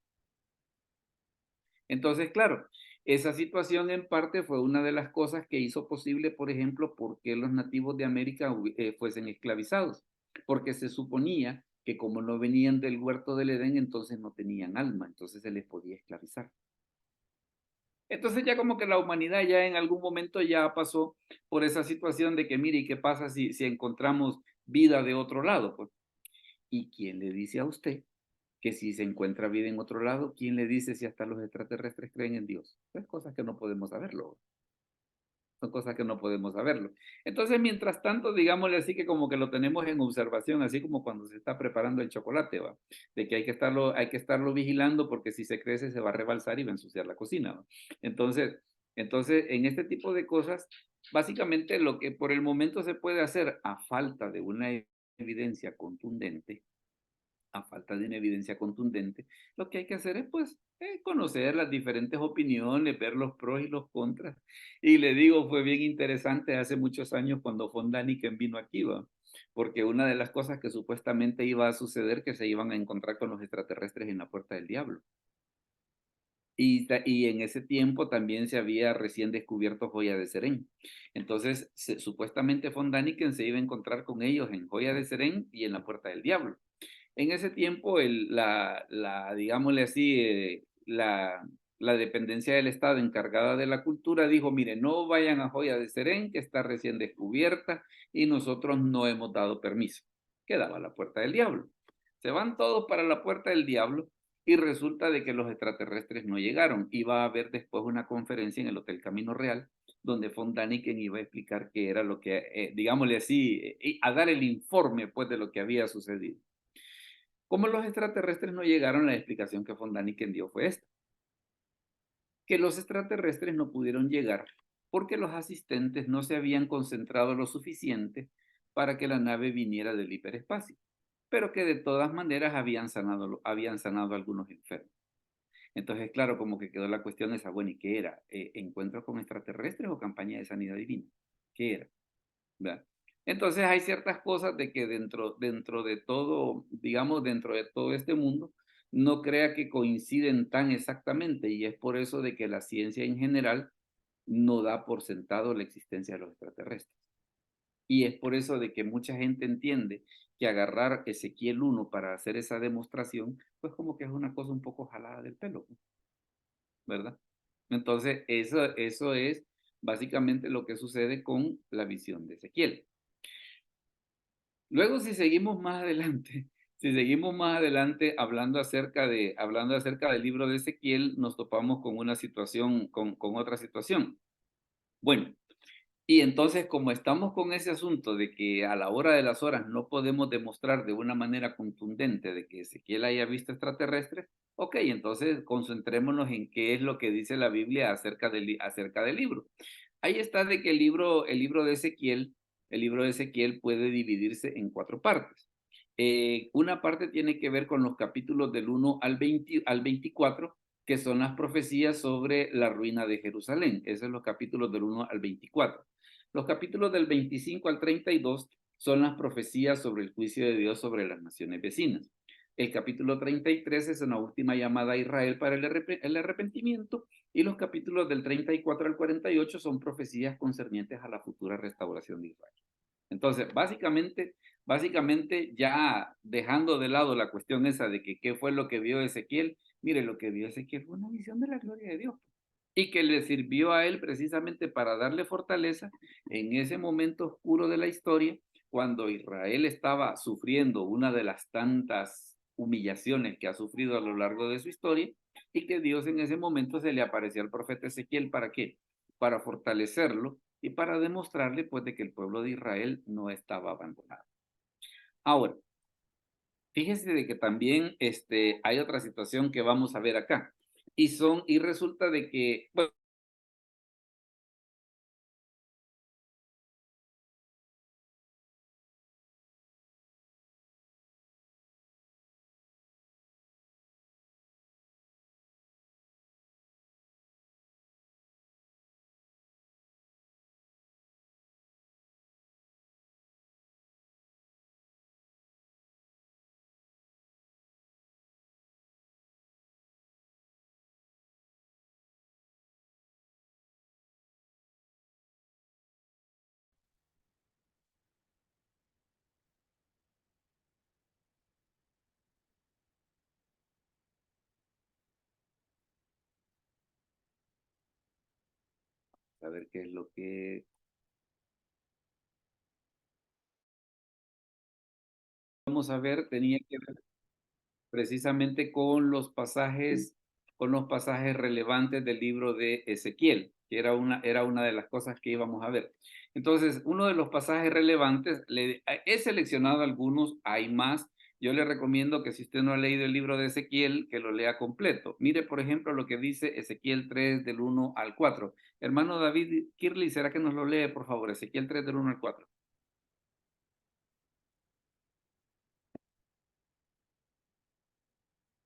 Entonces, claro, esa situación en parte fue una de las cosas que hizo posible, por ejemplo, por qué los nativos de América fuesen esclavizados, porque se suponía que como no venían del huerto del Edén, entonces no tenían alma, entonces se les podía esclavizar. Entonces ya como que la humanidad ya en algún momento ya pasó por esa situación de que, mire, ¿y qué pasa si encontramos vida de otro lado? Pues, ¿y quién le dice a usted que si se encuentra vida en otro lado, quién le dice si hasta los extraterrestres creen en Dios? Son cosas que no podemos saberlo. Son cosas que no podemos saberlo. Entonces, mientras tanto, digámosle así que como que lo tenemos en observación, así como cuando se está preparando el chocolate, ¿va? De que hay que estarlo vigilando porque si se crece se va a rebalsar y va a ensuciar la cocina, ¿va? Entonces, en este tipo de cosas, básicamente lo que por el momento se puede hacer a falta de una evidencia contundente, lo que hay que hacer es pues conocer las diferentes opiniones, ver los pros y los contras. Y le digo, fue bien interesante hace muchos años cuando Von Daniken vino aquí, ¿va? Porque una de las cosas que supuestamente iba a suceder que se iban a encontrar con los extraterrestres en la Puerta del Diablo. Y en ese tiempo también se había recién descubierto Joya de Serén. Entonces, supuestamente Von Daniken se iba a encontrar con ellos en Joya de Serén y en la Puerta del Diablo. En ese tiempo, digámosle así, la dependencia del Estado encargada de la cultura dijo, mire, no vayan a Joya de Serén, que está recién descubierta y nosotros no hemos dado permiso. Quedaba la Puerta del Diablo. Se van todos para la Puerta del Diablo y resulta de que los extraterrestres no llegaron. Iba a haber después una conferencia en el Hotel Camino Real, donde von Däniken iba a explicar qué era lo que, digámosle así, a dar el informe pues de lo que había sucedido. Como los extraterrestres no llegaron, la explicación que von Däniken dio fue esta: que los extraterrestres no pudieron llegar porque los asistentes no se habían concentrado lo suficiente para que la nave viniera del hiperespacio, pero que de todas maneras habían sanado a algunos enfermos. Entonces, claro, como que quedó la cuestión esa, bueno, ¿y qué era? ¿Encuentros con extraterrestres o campaña de sanidad divina? ¿Qué era? ¿Verdad? Entonces hay ciertas cosas de que dentro de todo, digamos, dentro de todo este mundo, no crea que coinciden tan exactamente, y es por eso de que la ciencia en general no da por sentado la existencia de los extraterrestres. Y es por eso de que mucha gente entiende que agarrar Ezequiel 1 para hacer esa demostración, pues como que es una cosa un poco jalada del pelo, ¿verdad? Entonces, eso es básicamente lo que sucede con la visión de Ezequiel. Luego, si seguimos más adelante, hablando acerca del libro de Ezequiel, nos topamos con una situación, con otra situación. Bueno, y entonces, como estamos con ese asunto de que a la hora de las horas no podemos demostrar de una manera contundente de que Ezequiel haya visto extraterrestres, ok, entonces concentrémonos en qué es lo que dice la Biblia acerca del libro. Ahí está de que el libro de Ezequiel puede dividirse en 4 partes. Una parte tiene que ver con los capítulos del 1 al 24, que son las profecías sobre la ruina de Jerusalén. Esos son los capítulos del 1 al 24. Los capítulos del 25 al 32 son las profecías sobre el juicio de Dios sobre las naciones vecinas. El capítulo 33 es una última llamada a Israel para el arrepentimiento, y los capítulos del 34 al 48 son profecías concernientes a la futura restauración de Israel. Entonces, básicamente, ya dejando de lado la cuestión esa de que qué fue lo que vio Ezequiel, mire, lo que vio Ezequiel fue una visión de la gloria de Dios, y que le sirvió a él precisamente para darle fortaleza en ese momento oscuro de la historia, cuando Israel estaba sufriendo una de las tantas humillaciones que ha sufrido a lo largo de su historia, y que Dios en ese momento se le apareció al profeta Ezequiel. ¿Para qué? Para fortalecerlo y para demostrarle pues de que el pueblo de Israel no estaba abandonado. Ahora, fíjese de que también hay otra situación que vamos a ver acá, y resulta de que, bueno, a ver qué es lo que vamos a ver, tenía que ver precisamente con los pasajes relevantes del libro de Ezequiel, que era una de las cosas que íbamos a ver. Entonces, uno de los pasajes relevantes, he seleccionado algunos, hay más. Yo le recomiendo que si usted no ha leído el libro de Ezequiel, que lo lea completo. Mire, por ejemplo, lo que dice Ezequiel 3 del 1 al 4. Hermano David Kirley, ¿será que nos lo lee, por favor? Ezequiel 3 del 1 al 4.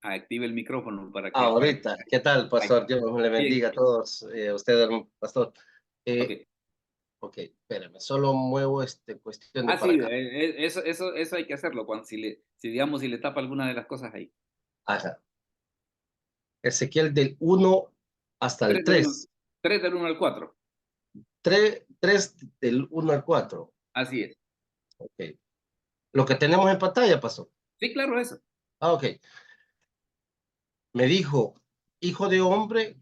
Active el micrófono para que... Ahorita, ¿qué tal, pastor? Dios le Bien, bendiga a todos, usted, pastor. ok. Ok, espérame, solo muevo cuestión de Ah, para sí, acá. eso hay que hacerlo, digamos, si le tapa alguna de las cosas ahí. Ajá. Ezequiel del 1 hasta el 3. 3 del 1 al 4. 3 del 1 al 4. Así es. Ok. Lo que tenemos en pantalla, pastor. Sí, claro, eso. Ok. Me dijo, hijo de hombre,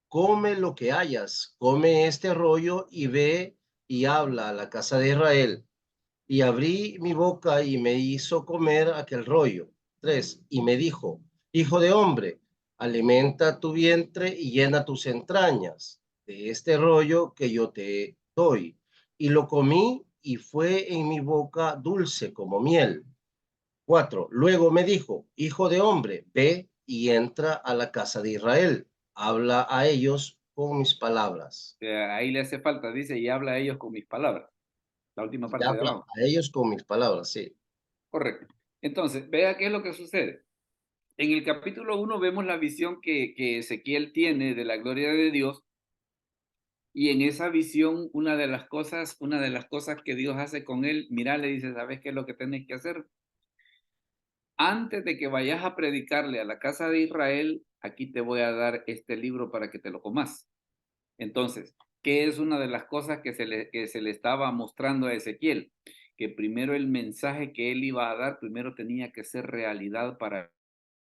come lo que hayas, come este rollo y ve y habla a la casa de Israel. Y abrí mi boca y me hizo comer aquel rollo. 3. Y me dijo, Hijo de hombre, alimenta tu vientre y llena tus entrañas de este rollo que yo te doy. Y lo comí y fue en mi boca dulce como miel. 4. Luego me dijo, hijo de hombre, ve y entra a la casa de Israel. Habla a ellos con mis palabras. Ahí le hace falta, dice, y habla a ellos con mis palabras. La última Y parte de habla abajo. a ellos con mis palabras, sí. Correcto. Entonces, vea qué es lo que sucede. En el capítulo 1 vemos la visión que Ezequiel tiene de la gloria de Dios, y en esa visión una de las cosas que Dios hace con él, mira, le dice, ¿sabes qué es lo que tienes que hacer? Antes de que vayas a predicarle a la casa de Israel, aquí te voy a dar este libro para que te lo comas. Entonces, ¿qué es una de las cosas que se le estaba mostrando a Ezequiel? Que primero el mensaje que él iba a dar, primero tenía que ser realidad para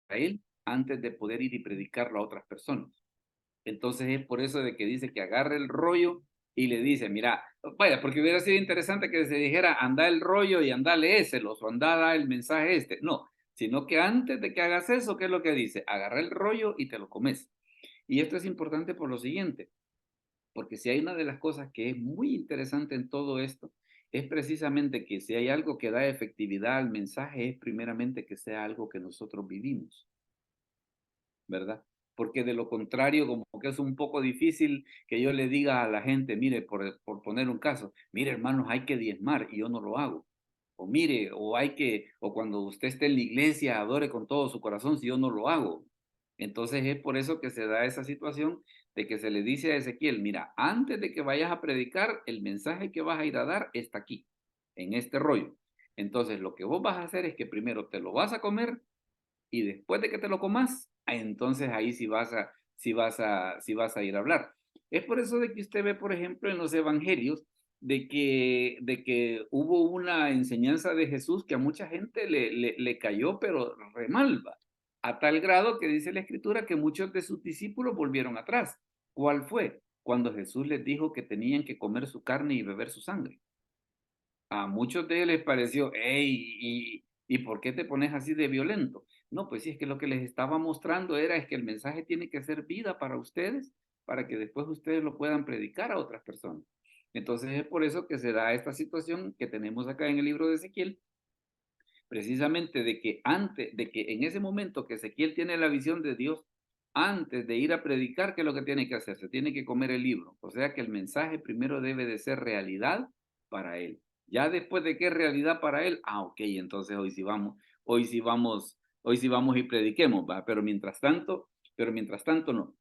él antes de poder ir y predicarlo a otras personas. Entonces es por eso de que dice que agarre el rollo y le dice, mira, vaya, porque hubiera sido interesante que se dijera, anda el rollo y anda léeselos o anda el mensaje este. No, sino que antes de que hagas eso, ¿qué es lo que dice? Agarra el rollo y te lo comes. Y esto es importante por lo siguiente, porque si hay una de las cosas que es muy interesante en todo esto, es precisamente que si hay algo que da efectividad al mensaje, es primeramente que sea algo que nosotros vivimos, ¿verdad? Porque de lo contrario, como que es un poco difícil que yo le diga a la gente, mire, por poner un caso, mire, hermanos, hay que diezmar y yo no lo hago. O mire, o cuando usted esté en la iglesia, adore con todo su corazón si yo no lo hago. Entonces es por eso que se da esa situación de que se le dice a Ezequiel, mira, antes de que vayas a predicar, el mensaje que vas a ir a dar está aquí, en este rollo. Entonces lo que vos vas a hacer es que primero te lo vas a comer y después de que te lo comas, entonces ahí sí vas a ir a hablar. Es por eso de que usted ve, por ejemplo, en los evangelios, de que hubo una enseñanza de Jesús que a mucha gente le cayó, pero re mal, va. A tal grado que dice la escritura que muchos de sus discípulos volvieron atrás. ¿Cuál fue? Cuando Jesús les dijo que tenían que comer su carne y beber su sangre. A muchos de ellos les pareció, hey, ¿y por qué te pones así de violento? No, pues sí, es que lo que les estaba mostrando es que el mensaje tiene que ser vida para ustedes, para que después ustedes lo puedan predicar a otras personas. Entonces es por eso que se da esta situación que tenemos acá en el libro de Ezequiel, precisamente de que en ese momento que Ezequiel tiene la visión de Dios, antes de ir a predicar, ¿qué es lo que tiene que hacer? Se tiene que comer el libro. O sea que el mensaje primero debe de ser realidad para él. Ya después de que es realidad para él, ok, entonces hoy sí vamos y prediquemos, va, pero mientras tanto no.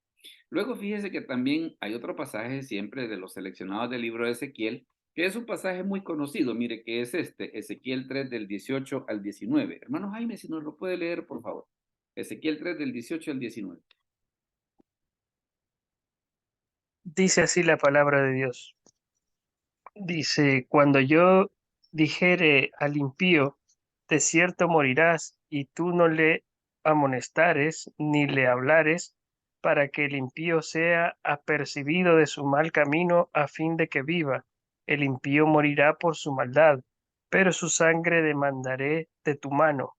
Luego fíjese que también hay otro pasaje siempre de los seleccionados del libro de Ezequiel, que es un pasaje muy conocido, mire, que es este, Ezequiel 3 del 18 al 19. Hermano Jaime, si nos lo puede leer, por favor. Ezequiel 3 del 18 al 19. Dice así la palabra de Dios. Dice, cuando yo dijere al impío, de cierto morirás, y tú no le amonestares ni le hablares, para que el impío sea apercibido de su mal camino a fin de que viva. El impío morirá por su maldad, pero su sangre demandaré de tu mano.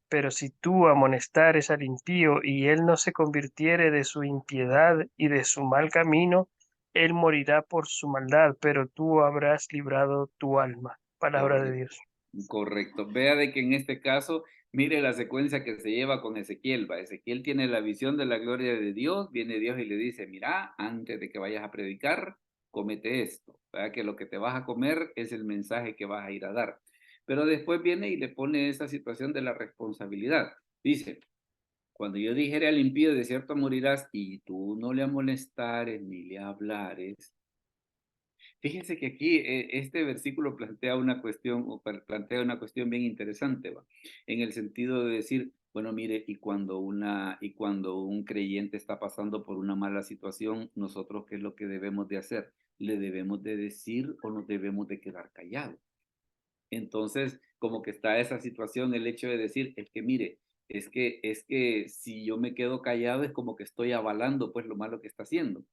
Pero si tú amonestares al impío y él no se convirtiere de su impiedad y de su mal camino, él morirá por su maldad, pero tú habrás librado tu alma. Palabra de Correcto. Dios. Correcto. Vea de que en este caso, mire la secuencia que se lleva con Ezequiel. Va. Ezequiel tiene la visión de la gloria de Dios, viene Dios y le dice, mira, antes de que vayas a predicar, comete esto. ¿Verdad? Que lo que te vas a comer es el mensaje que vas a ir a dar. Pero después viene y le pone esa situación de la responsabilidad. Dice, cuando yo dijere al impío, de cierto morirás, y tú no le amonestares ni le hablares. Fíjense que aquí este versículo plantea una cuestión, plantea una cuestión bien interesante, ¿va? En el sentido de decir, bueno, mire, y cuando un creyente está pasando por una mala situación, nosotros, ¿qué es lo que debemos de hacer? ¿Le debemos de decir o nos debemos de quedar callados? Entonces, como que está esa situación, el hecho de decir, es que mire, es que si yo me quedo callado es como que estoy avalando pues lo malo que está haciendo.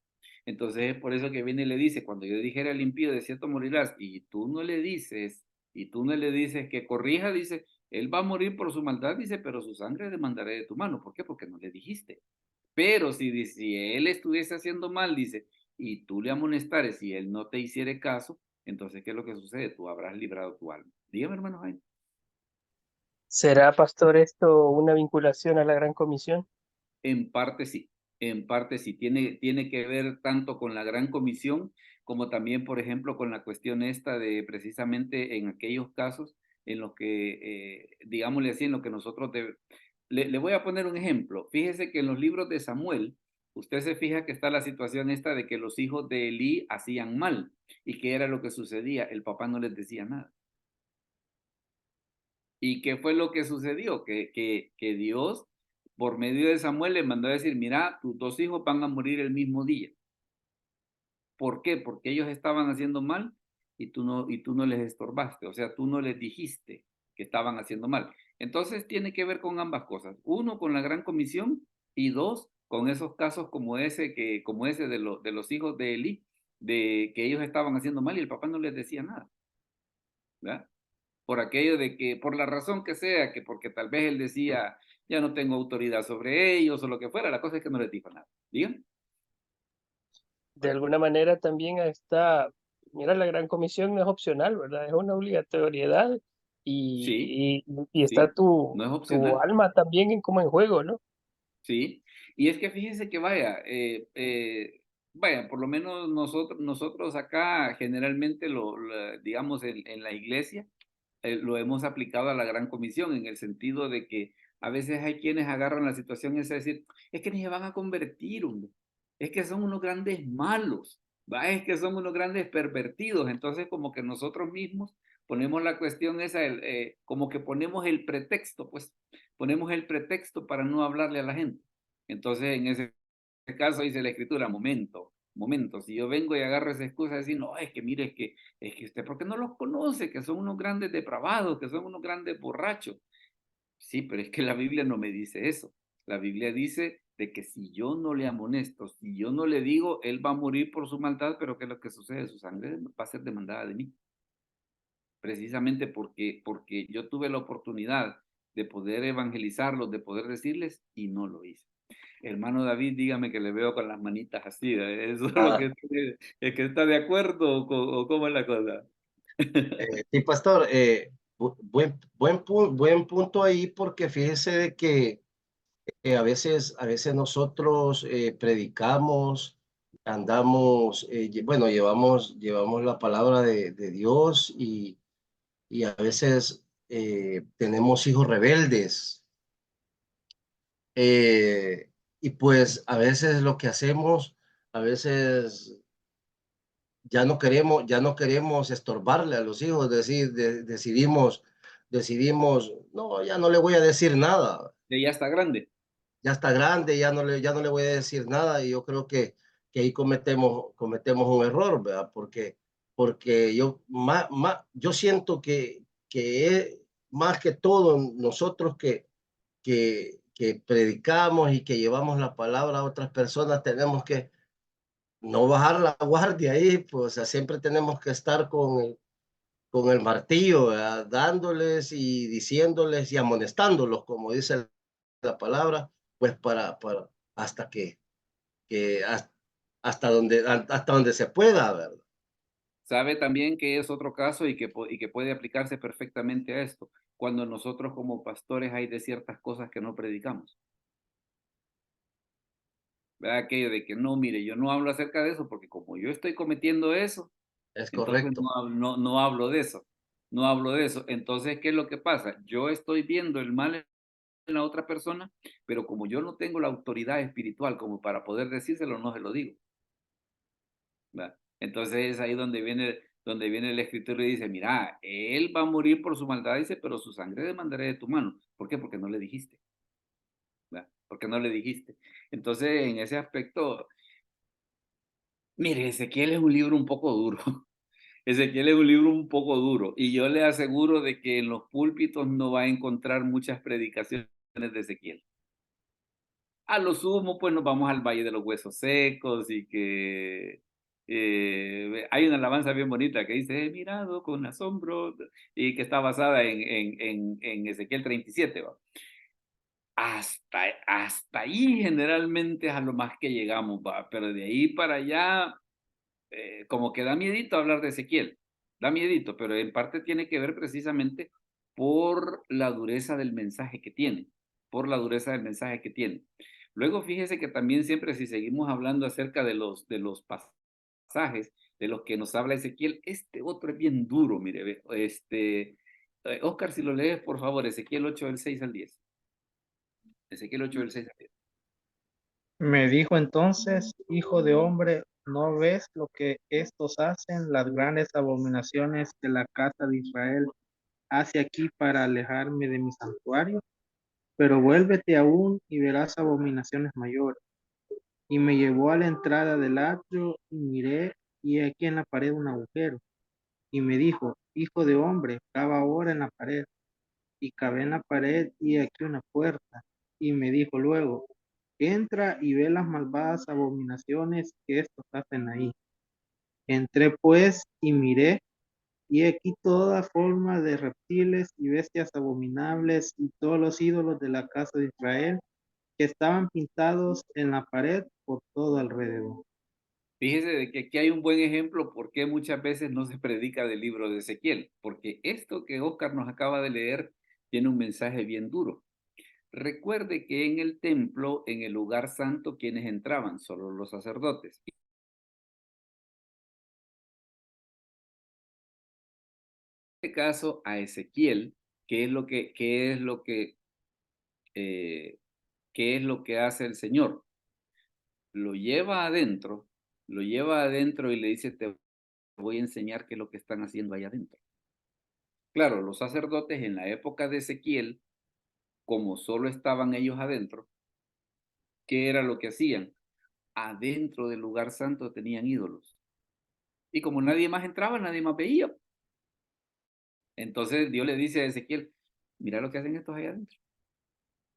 Entonces es por eso que viene y le dice, cuando yo dijera al impío, de cierto morirás, y tú no le dices que corrija, dice, Él va a morir por su maldad, dice, pero su sangre demandaré de tu mano. ¿Por qué? Porque no le dijiste. Pero si él estuviese haciendo mal, dice, y tú le amonestares y él no te hiciere caso, entonces, ¿qué es lo que sucede? Tú habrás librado tu alma. Dígame, hermano Jaime. ¿Será, pastor, esto una vinculación a la Gran Comisión? En parte sí, en parte sí. Tiene que ver tanto con la Gran Comisión como también, por ejemplo, con la cuestión esta de precisamente en aquellos casos en los que, digámosle así, en lo que nosotros le voy a poner un ejemplo. Fíjese que en los libros de Samuel, usted se fija que está la situación esta de que los hijos de Elí hacían mal. ¿Y qué era lo que sucedía? El papá no les decía nada. ¿Y qué fue lo que sucedió? Que Dios, por medio de Samuel, le mandó a decir, mira, tus dos hijos van a morir el mismo día. ¿Por qué? Porque ellos estaban haciendo mal y tú no les estorbaste, o sea, tú no les dijiste que estaban haciendo mal. Entonces tiene que ver con ambas cosas. Uno, con la Gran Comisión, y dos, con esos casos como ese, de los hijos de Elí, de que ellos estaban haciendo mal y el papá no les decía nada, ¿verdad? Por aquello de que, por la razón que sea, que porque tal vez él decía, ya no tengo autoridad sobre ellos o lo que fuera, la cosa es que no les dijo nada. ¿Digan? De alguna manera también está, mira, la Gran Comisión no es opcional, ¿verdad? Es una obligatoriedad Sí, y está sí, no es tu opcional. alma también en, como en juego, ¿no? Sí, y es que fíjense que vaya, vaya, por lo menos nosotros acá generalmente digamos en la iglesia, lo hemos aplicado a la Gran Comisión en el sentido de que a veces hay quienes agarran la situación esa de decir, es que ni se van a convertir, hombre, es que son unos grandes malos, ¿va? Es que son unos grandes pervertidos, entonces como que nosotros mismos ponemos la cuestión esa, como que ponemos el pretexto, pues ponemos el pretexto para no hablarle a la gente. Entonces en ese caso dice la escritura, momento, si yo vengo y agarro esa excusa de decir, no, es que mire, es que usted, ¿por qué no los conoce? Que son unos grandes depravados, que son unos grandes borrachos. Sí, pero es que la Biblia no me dice eso. La Biblia dice de que si yo no le amonesto, si yo no le digo, él va a morir por su maldad, pero ¿qué es lo que sucede? Su sangre va a ser demandada de mí. Precisamente porque yo tuve la oportunidad de poder evangelizarlos, de poder decirles, y no lo hice. Hermano David, dígame que le veo con las manitas así, ¿eh? Eso es lo Ah, que es que está de acuerdo o cómo es la cosa. sí, pastor, buen punto ahí porque fíjese de que a veces nosotros predicamos, andamos, bueno, llevamos la palabra de Dios y a veces tenemos hijos rebeldes. Y pues a veces lo que hacemos, a veces ya no queremos estorbarle a los hijos, decidimos, no, ya no le voy a decir nada, Que ya está grande. ya está grande, ya no le voy a decir nada, y yo creo que ahí cometemos un error, ¿verdad? Porque yo siento que más que todo nosotros que predicamos y que llevamos la palabra a otras personas, tenemos que no bajar la guardia ahí, pues o sea, siempre tenemos que estar con el martillo, ¿verdad? Dándoles y diciéndoles y amonestándolos, como dice la palabra, pues para hasta que hasta donde se pueda, ¿verdad? Sabe también que es otro caso y que puede aplicarse perfectamente a esto, cuando nosotros como pastores hay de ciertas cosas que no predicamos. ¿Verdad? Aquello de que no, mire, yo no hablo acerca de eso porque como yo estoy cometiendo eso, Es entonces correcto. no hablo de eso, no hablo de eso. Entonces, ¿qué es lo que pasa? Yo estoy viendo el mal en la otra persona, pero como yo no tengo la autoridad espiritual como para poder decírselo, no se lo digo. ¿Verdad? Entonces es ahí donde viene el escritor y dice, mira, él va a morir por su maldad, dice, pero su sangre demandaré de tu mano. ¿Por qué? Porque no le dijiste. ¿Verdad? Porque no le dijiste. Entonces, en ese aspecto, mire, Ezequiel es un libro un poco duro. Ezequiel es un libro un poco duro y yo le aseguro de que en los púlpitos no va a encontrar muchas predicaciones de Ezequiel. A lo sumo, pues nos vamos al Valle de los Huesos Secos y que Hay una alabanza bien bonita que dice, he mirado con asombro, y que está basada en Ezequiel 37, ¿va? Hasta ahí generalmente es a lo más que llegamos, ¿va? Pero de ahí para allá, como que da miedito hablar de Ezequiel, da miedito, pero en parte tiene que ver precisamente por la dureza del mensaje que tiene, por la dureza del mensaje que tiene. Luego fíjese que también siempre si seguimos hablando acerca de los pasajes de los que nos habla Ezequiel, este otro es bien duro, mire, Oscar, si lo lees, por favor, Ezequiel 8 del 6 al 10. Ezequiel 8 del 6 al 10. Me dijo entonces, hijo de hombre, ¿no ves lo que estos hacen, las grandes abominaciones que la casa de Israel hace aquí para alejarme de mi santuario? Pero vuélvete aún y verás abominaciones mayores. Y me llevó a la entrada del atrio y miré, y he aquí en la pared un agujero. Y me dijo, hijo de hombre, cava ahora en la pared. Y cavé en la pared y he aquí una puerta. Y me dijo luego, entra y ve las malvadas abominaciones que estos hacen ahí. Entré pues y miré, y he aquí toda forma de reptiles y bestias abominables y todos los ídolos de la casa de Israel que estaban pintados en la pared por todo alrededor. Fíjese de que aquí hay un buen ejemplo por qué muchas veces no se predica del libro de Ezequiel, porque esto que Oscar nos acaba de leer tiene un mensaje bien duro. Recuerde que en el templo, en el lugar santo, ¿quiénes entraban? Solo los sacerdotes. En este caso, a Ezequiel, ¿qué es lo que, qué es lo que hace el Señor? Lo lleva adentro y le dice, te voy a enseñar qué es lo que están haciendo allá adentro. Claro, los sacerdotes en la época de Ezequiel, como solo estaban ellos adentro, ¿qué era lo que hacían? Adentro del lugar santo tenían ídolos. Y como nadie más entraba, nadie más veía. Entonces Dios le dice a Ezequiel, mira lo que hacen estos allá adentro.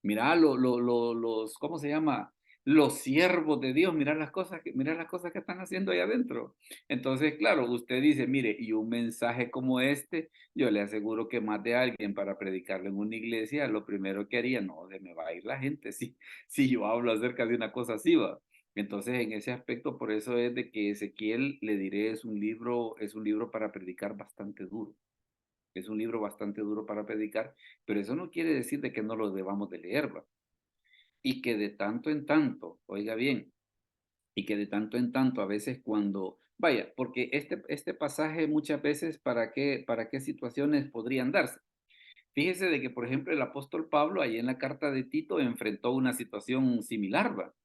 Mira los, ¿cómo se llama? Los siervos de Dios, mira mira las cosas que están haciendo ahí adentro. Entonces, claro, usted dice, mire, y un mensaje como este, yo le aseguro que más de alguien para predicarlo en una iglesia, lo primero que haría, no, se me va a ir la gente, si yo hablo acerca de una cosa así, va. Entonces, en ese aspecto, por eso es de que Ezequiel, le diré, es un libro para predicar bastante duro. Es un libro bastante duro para predicar, pero eso no quiere decir de que no lo debamos de leer, ¿va? Y que de tanto en tanto, oiga bien, y que de tanto en tanto a veces cuando, vaya, porque este pasaje muchas veces para qué situaciones podrían darse. Fíjese de que, por ejemplo, el apóstol Pablo, ahí en la carta de Tito, enfrentó una situación similar, ¿va?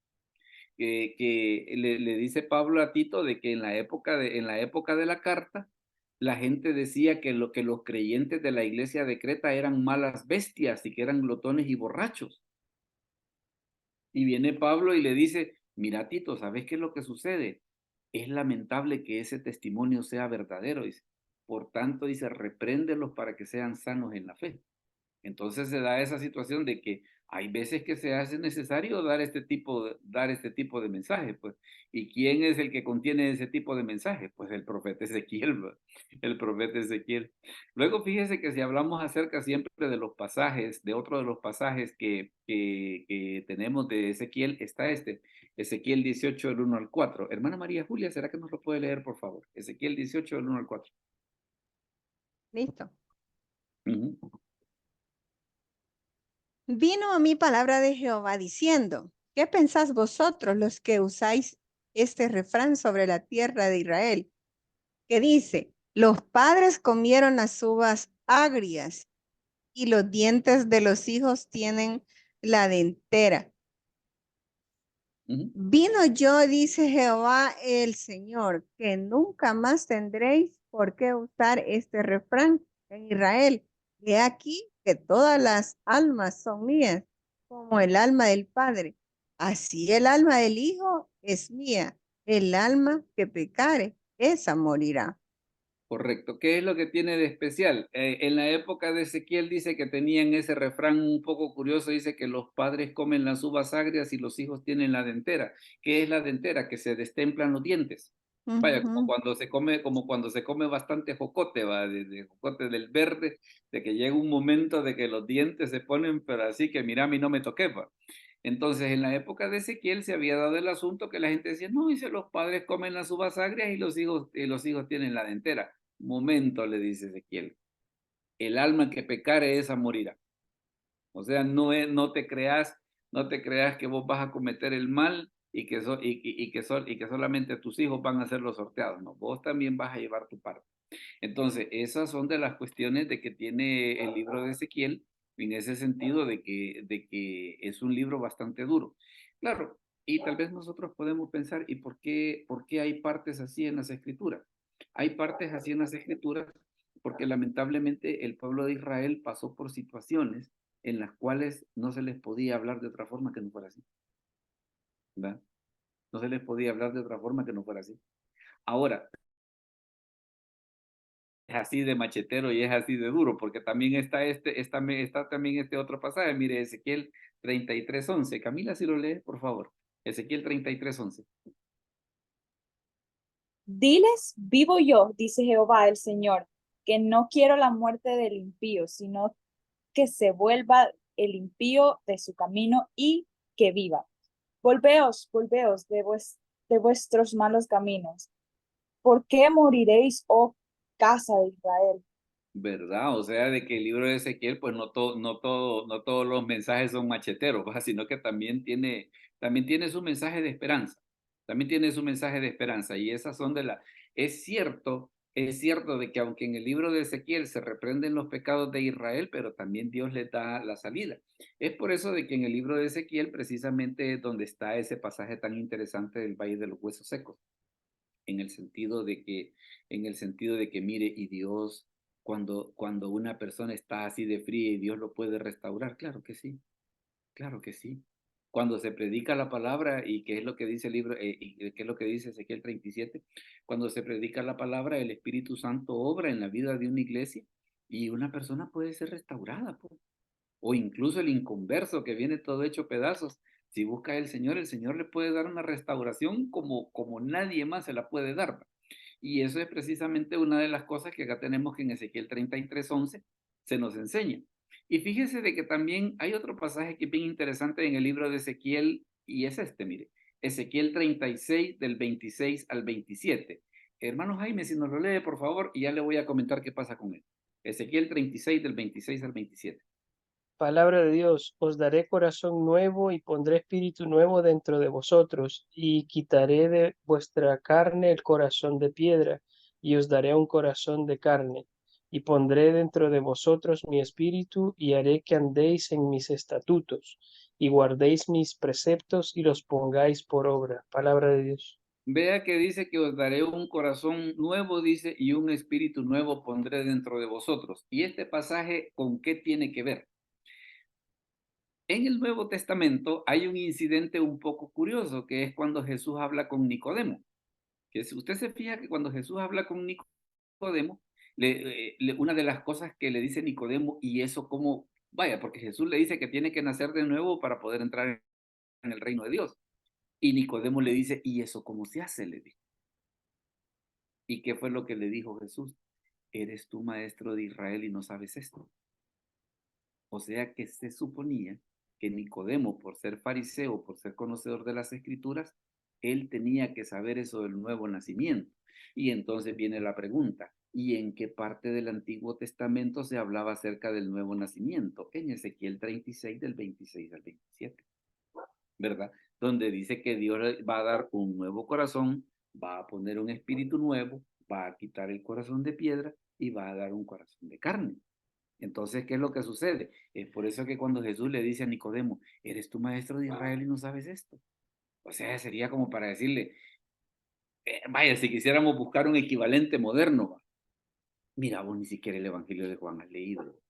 Que le dice Pablo a Tito de que en la época de la carta, la gente decía que los creyentes de la iglesia de Creta eran malas bestias y que eran glotones y borrachos. Y viene Pablo y le dice, mira Tito, ¿sabes qué es lo que sucede? Es lamentable que ese testimonio sea verdadero, dice. Por tanto, dice, repréndelos para que sean sanos en la fe. Entonces se da esa situación de que hay veces que se hace necesario dar este tipo de mensajes, pues. ¿Y quién es el que contiene ese tipo de mensajes? Pues el profeta Ezequiel, ¿va? El profeta Ezequiel. Luego fíjese que si hablamos acerca siempre de los pasajes, de otro de los pasajes que tenemos de Ezequiel, está Ezequiel 18, del 1 al 4. Hermana María Julia, ¿será que nos lo puede leer, por favor? Ezequiel 18, del 1 al 4. Listo. Ujú. Vino a mí palabra de Jehová diciendo, ¿qué pensás vosotros los que usáis este refrán sobre la tierra de Israel? Que dice, los padres comieron las uvas agrias y los dientes de los hijos tienen la dentera. Ujú. Vino yo, dice Jehová el Señor, que nunca más tendréis por qué usar este refrán en Israel. He aquí que todas las almas son mías, como el alma del Padre. Así el alma del Hijo es mía. El alma que pecare, esa morirá. Correcto. ¿Qué es lo que tiene de especial? En la época de Ezequiel dice que tenían ese refrán un poco curioso, dice que los padres comen las uvas agrias y los hijos tienen la dentera. ¿Qué es la dentera? Que se destemplan los dientes. Vaya, como Ujú. cuando se come bastante jocote, va, de jocote del verde, de que llega un momento de que los dientes se ponen, pero así que mira, a mí no me toqué, va. Entonces, en la época de Ezequiel se había dado el asunto que la gente decía, no, dice, los padres comen las uvas agrias y los hijos tienen la dentera. Momento, le dice Ezequiel, el alma que pecare, esa morirá. O sea, no te creas que vos vas a cometer el mal y que solamente tus hijos van a ser los sorteados. No, vos también vas a llevar tu parte. Entonces, esas son de las cuestiones de que tiene el libro de Ezequiel, en ese sentido de que es un libro bastante duro. Claro, y tal vez nosotros podemos pensar, ¿y por qué hay partes así en las escrituras? Hay partes así en las escrituras porque lamentablemente el pueblo de Israel pasó por situaciones en las cuales no se les podía hablar de otra forma que no fuera así, ¿verdad? No se les podía hablar de otra forma que no fuera así. Ahora, es así de machetero y es así de duro, porque también está también este otro pasaje, mire, Ezequiel 33:11. Camila, si lo lee, por favor. Ezequiel 33:11. Diles, vivo yo, dice Jehová el Señor, que no quiero la muerte del impío, sino que se vuelva el impío de su camino y que viva. Volveos de vuestros malos caminos. ¿Por qué moriréis, oh casa de Israel? ¿Verdad? O sea, de que el libro de Ezequiel, pues no todos los mensajes son macheteros, ¿va? Sino que también tiene su mensaje de esperanza. También tiene su mensaje de esperanza. Y esas son es cierto de que aunque en el libro de Ezequiel se reprenden los pecados de Israel, pero también Dios les da la salida. Es por eso de que en el libro de Ezequiel precisamente es donde está ese pasaje tan interesante del Valle de los Huesos Secos, en el sentido de que, mire, y Dios, cuando una persona está así de fría y Dios lo puede restaurar, claro que sí, claro que sí. Cuando se predica la palabra, y qué es lo que dice el libro, y qué es lo que dice Ezequiel 37, cuando se predica la palabra, el Espíritu Santo obra en la vida de una iglesia y una persona puede ser restaurada, pues. O incluso el inconverso que viene todo hecho pedazos. Si busca el Señor le puede dar una restauración como nadie más se la puede dar. Y eso es precisamente una de las cosas que acá tenemos que en Ezequiel 33:11 se nos enseña. Y fíjese de que también hay otro pasaje que es bien interesante en el libro de Ezequiel, y es este, mire, Ezequiel 36 del 26 al 27. Hermano Jaime, si nos lo lee, por favor, y ya le voy a comentar qué pasa con él. Ezequiel 36 del 26 al 27. Palabra de Dios, os daré corazón nuevo y pondré espíritu nuevo dentro de vosotros, y quitaré de vuestra carne el corazón de piedra, y os daré un corazón de carne, y pondré dentro de vosotros mi espíritu, y haré que andéis en mis estatutos, y guardéis mis preceptos y los pongáis por obra. Palabra de Dios. Vea que dice que os daré un corazón nuevo, dice, y un espíritu nuevo pondré dentro de vosotros. ¿Y este pasaje con qué tiene que ver? En el Nuevo Testamento hay un incidente un poco curioso, que es cuando Jesús habla con Nicodemo. Que si usted se fija que cuando Jesús habla con Nicodemo, una de las cosas que le dice Nicodemo, y eso como, vaya, porque Jesús le dice que tiene que nacer de nuevo para poder entrar en el reino de Dios. Y Nicodemo le dice, ¿y eso cómo se hace? Le dice. ¿Y qué fue lo que le dijo Jesús? ¿Eres tú maestro de Israel y no sabes esto? O sea que se suponía que Nicodemo, por ser fariseo, por ser conocedor de las escrituras, él tenía que saber eso del nuevo nacimiento. Y entonces viene la pregunta, ¿y en qué parte del Antiguo Testamento se hablaba acerca del nuevo nacimiento? En Ezequiel 36, del 26 al 27, ¿verdad? Donde dice que Dios va a dar un nuevo corazón, va a poner un espíritu nuevo, va a quitar el corazón de piedra y va a dar un corazón de carne. Entonces, ¿qué es lo que sucede? Es por eso que cuando Jesús le dice a Nicodemo, ¿eres tú maestro de Israel y no sabes esto? O sea, sería como para decirle, vaya, si quisiéramos buscar un equivalente moderno, mira, vos ni siquiera el Evangelio de Juan has leído,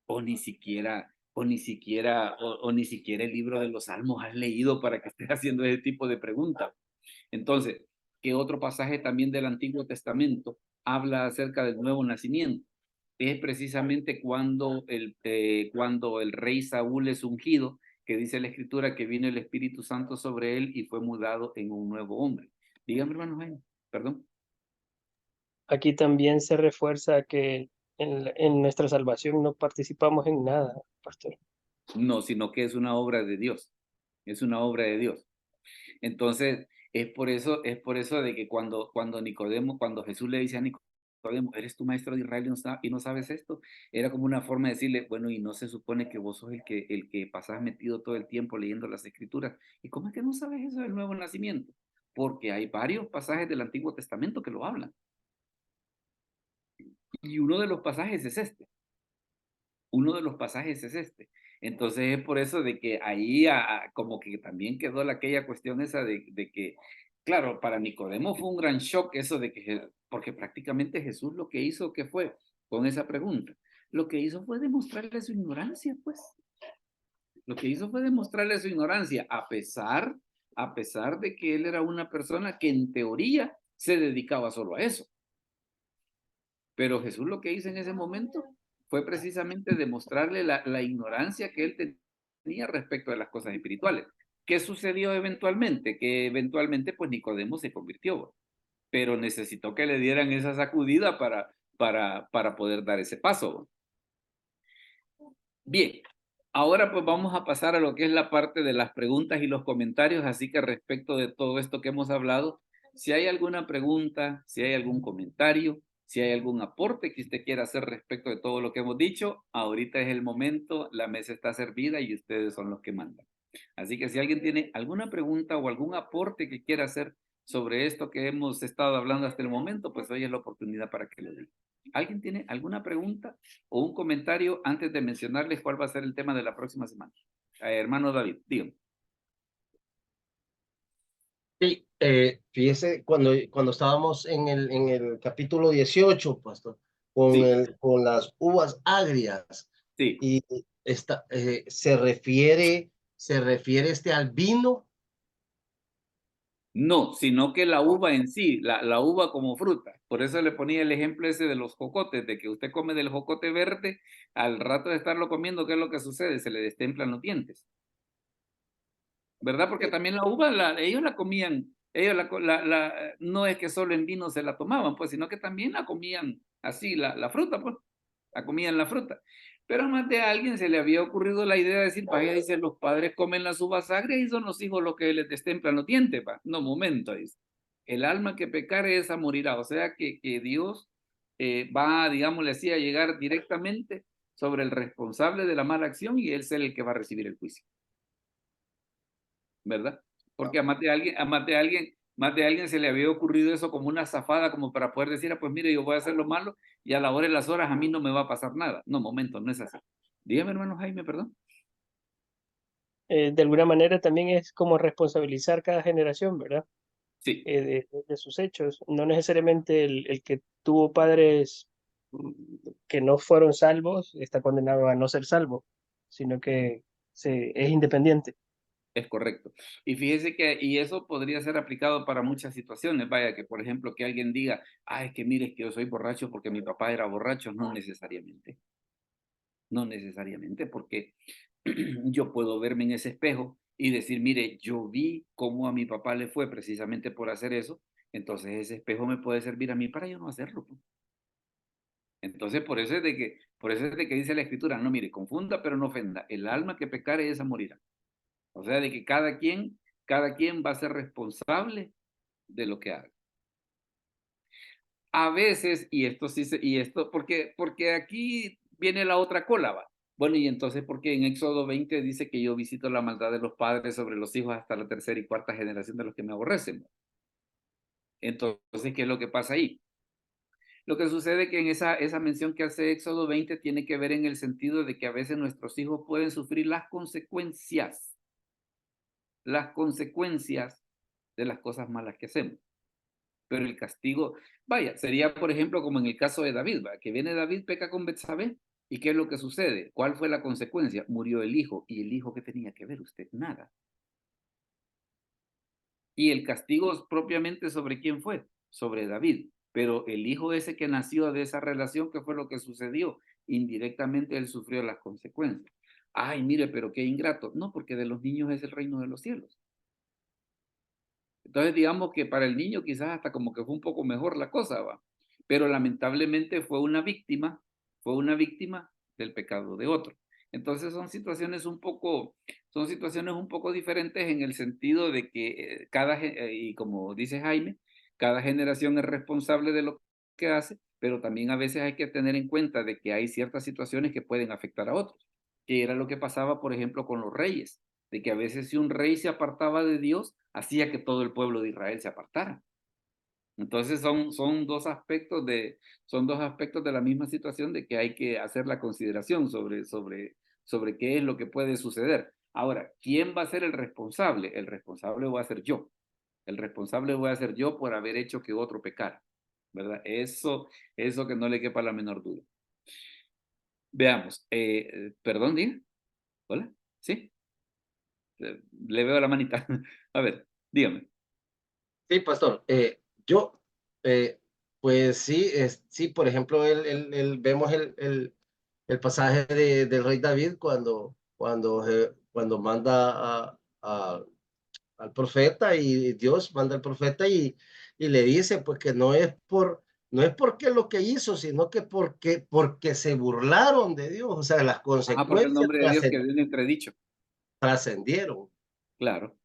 o ni siquiera el libro de los Salmos has leído para que estés haciendo ese tipo de preguntas. Entonces, ¿qué otro pasaje también del Antiguo Testamento habla acerca del nuevo nacimiento? Es precisamente cuando el rey Saúl es ungido, que dice la Escritura que vino el Espíritu Santo sobre él y fue mudado en un nuevo hombre. Dígame, hermano Jaime. Perdón. Aquí también se refuerza que en nuestra salvación no participamos en nada, pastor. No, sino que es una obra de Dios. Es una obra de Dios. Entonces, es por eso de que cuando Jesús le dice a Nicodemo, ¿eres tu maestro de Israel y no sabes esto? Era como una forma de decirle, bueno, y no se supone que vos sos el que pasás metido todo el tiempo leyendo las escrituras. ¿Y cómo es que no sabes eso del nuevo nacimiento? Porque hay varios pasajes del Antiguo Testamento que lo hablan. Y uno de los pasajes es este. Uno de los pasajes es este. Entonces es por eso de que ahí como que también quedó aquella cuestión esa de que, claro, para Nicodemo fue un gran shock eso de que, porque prácticamente Jesús lo que hizo, ¿qué fue? Con esa pregunta. Lo que hizo fue demostrarle su ignorancia, pues. Lo que hizo fue demostrarle su ignorancia, a pesar de que él era una persona que en teoría se dedicaba solo a eso. Pero Jesús lo que hizo en ese momento fue precisamente demostrarle la ignorancia que él tenía respecto de las cosas espirituales. ¿Qué sucedió eventualmente? Que eventualmente pues Nicodemo se convirtió, pero necesitó que le dieran esa sacudida para poder dar ese paso. Bien, ahora pues vamos a pasar a lo que es la parte de las preguntas y los comentarios, así que respecto de todo esto que hemos hablado, si hay alguna pregunta, si hay algún comentario, si hay algún aporte que usted quiera hacer respecto de todo lo que hemos dicho, ahorita es el momento, la mesa está servida y ustedes son los que mandan. Así que si alguien tiene alguna pregunta o algún aporte que quiera hacer sobre esto que hemos estado hablando hasta el momento, pues hoy es la oportunidad para que lo diga. ¿Alguien tiene alguna pregunta o un comentario antes de mencionarles cuál va a ser el tema de la próxima semana? Hermano David, dígame. Sí, fíjese, cuando estábamos en el capítulo 18, pastor, Sí. con las uvas agrias, Sí. y se refiere al vino. No, sino que la uva en sí, la uva como fruta. Por eso le ponía el ejemplo ese de los jocotes, de que usted come del jocote verde, al rato de estarlo comiendo, ¿qué es lo que sucede? Se le destemplan los dientes. ¿Verdad? Porque también la uva, ellos la comían, ellos no es que solo en vino se la tomaban, pues, sino que también la comían así, la fruta, pues, la comían la fruta. Pero a más de alguien se le había ocurrido la idea de decir, vaya, dice, los padres comen las uvas agrias y son los hijos los que les destemplan los dientes, va. No, momento, dice. El alma que pecare esa morirá, o sea que Dios va, digámosle así, a llegar directamente sobre el responsable de la mala acción y él será el que va a recibir el juicio. ¿Verdad? Porque a más de alguien se le había ocurrido eso como una zafada, como para poder decir, pues mire, yo voy a hacer lo malo y a la hora de las horas a mí no me va a pasar nada. No, momento, no es así. Dígame, hermano Jaime, perdón. De alguna manera también es como responsabilizar cada generación, ¿verdad? Sí. De sus hechos. No necesariamente el que tuvo padres que no fueron salvos está condenado a no ser salvo, sino que es independiente. Es correcto. Y fíjese y eso podría ser aplicado para muchas situaciones. Vaya, que por ejemplo que alguien diga, es que mire, es que yo soy borracho porque mi papá era borracho. No necesariamente. No necesariamente, porque yo puedo verme en ese espejo y decir, mire, yo vi cómo a mi papá le fue precisamente por hacer eso. Entonces ese espejo me puede servir a mí para yo no hacerlo. Entonces por eso es de que dice la escritura, no, mire, confunda pero no ofenda. El alma que pecare esa morirá. O sea, de que cada quien va a ser responsable de lo que haga. A veces, porque aquí viene la otra cola, va. Bueno, y entonces, porque en Éxodo 20 dice que yo visito la maldad de los padres sobre los hijos hasta la tercera y cuarta generación de los que me aborrecen. Entonces, ¿qué es lo que pasa ahí? Lo que sucede es que en esa mención que hace Éxodo 20 tiene que ver en el sentido de que a veces nuestros hijos pueden sufrir las consecuencias de las cosas malas que hacemos. Pero el castigo, vaya, sería por ejemplo como en el caso de David, ¿va? Que viene David, peca con Betsabé, ¿y qué es lo que sucede? ¿Cuál fue la consecuencia? Murió el hijo, y el hijo, ¿qué tenía que ver usted? Nada. Y el castigo propiamente sobre quién fue, sobre David, pero el hijo ese que nació de esa relación, ¿qué fue lo que sucedió? Indirectamente él sufrió las consecuencias. Ay, mire, pero qué ingrato. No, porque de los niños es el reino de los cielos. Entonces, digamos que para el niño quizás hasta como que fue un poco mejor la cosa, ¿va? Pero lamentablemente fue una víctima del pecado de otro. Entonces son situaciones un poco diferentes en el sentido de que y como dice Jaime, cada generación es responsable de lo que hace, pero también a veces hay que tener en cuenta de que hay ciertas situaciones que pueden afectar a otros, que era lo que pasaba, por ejemplo, con los reyes, de que a veces si un rey se apartaba de Dios, hacía que todo el pueblo de Israel se apartara. Entonces son dos aspectos de la misma situación de que hay que hacer la consideración sobre qué es lo que puede suceder. Ahora, ¿quién va a ser el responsable? El responsable voy a ser yo. El responsable voy a ser yo por haber hecho que otro pecara, ¿verdad? Eso que no le quepa la menor duda. Veamos, perdón, diga. Hola, ¿sí? Le veo la manita. A ver, dígame. Sí, pastor. Yo, pues sí, sí, por ejemplo, vemos el pasaje del rey David cuando manda al profeta y Dios manda al profeta y le dice pues que no es porque lo que hizo, sino que porque se burlaron de Dios, o sea, las Ajá, porque el consecuencias nombre de Dios quedó en entredicho. trascendieron. Claro,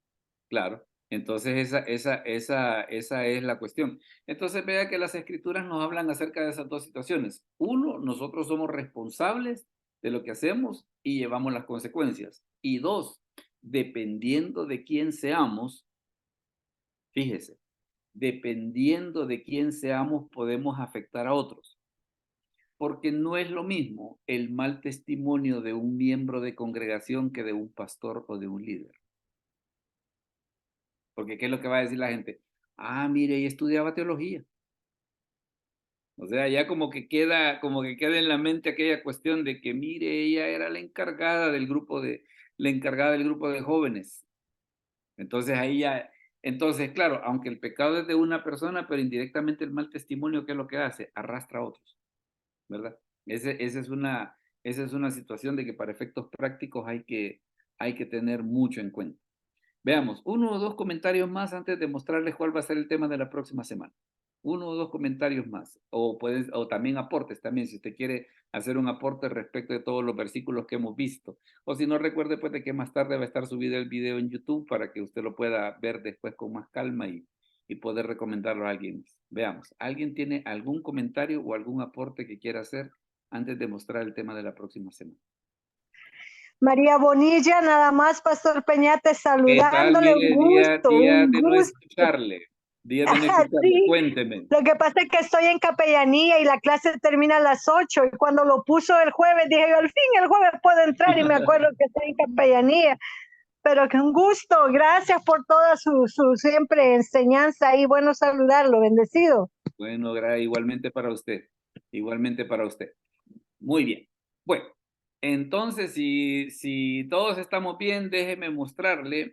claro. Entonces esa es la cuestión. Entonces vea que las escrituras nos hablan acerca de esas dos situaciones. Uno, nosotros somos responsables de lo que hacemos y llevamos las consecuencias. Y dos, dependiendo de quién seamos, fíjese, dependiendo de quién seamos podemos afectar a otros. Porque no es lo mismo el mal testimonio de un miembro de congregación que de un pastor o de un líder. Porque ¿qué es lo que va a decir la gente? Ah, mire, ella estudiaba teología. O sea, ya como que queda en la mente aquella cuestión de que, mire, ella era la encargada del grupo de jóvenes. Entonces ahí ya, entonces claro, aunque el pecado es de una persona, pero indirectamente el mal testimonio, ¿qué es lo que hace? Arrastra a otros, ¿verdad? Esa es una situación de que para efectos prácticos hay que tener mucho en cuenta. Veamos, uno o dos comentarios más antes de mostrarles cuál va a ser el tema de la próxima semana. Uno o dos comentarios más, o también aportes también, si usted quiere hacer un aporte respecto de todos los versículos que hemos visto. O si no, recuerde pues de que más tarde va a estar subido el video en YouTube para que usted lo pueda ver después con más calma y poder recomendarlo a alguien más. Veamos, ¿alguien tiene algún comentario o algún aporte que quiera hacer antes de mostrar el tema de la próxima semana? María Bonilla, nada más, Pastor Peñate, ¿Qué tal? saludándole, Mire, día un de no gusto. escucharle. Día de no escucharle. Sí, Cuénteme. lo que pasa es que estoy en capellanía y la clase termina a las 8 y cuando lo puso el jueves dije yo, al fin el jueves puedo entrar y me acuerdo que estoy en capellanía. Pero que un gusto, gracias por toda su siempre enseñanza y bueno saludarlo, bendecido. Bueno, igualmente para usted. Igualmente para usted. Muy bien. Bueno, entonces, si todos estamos bien, déjeme mostrarle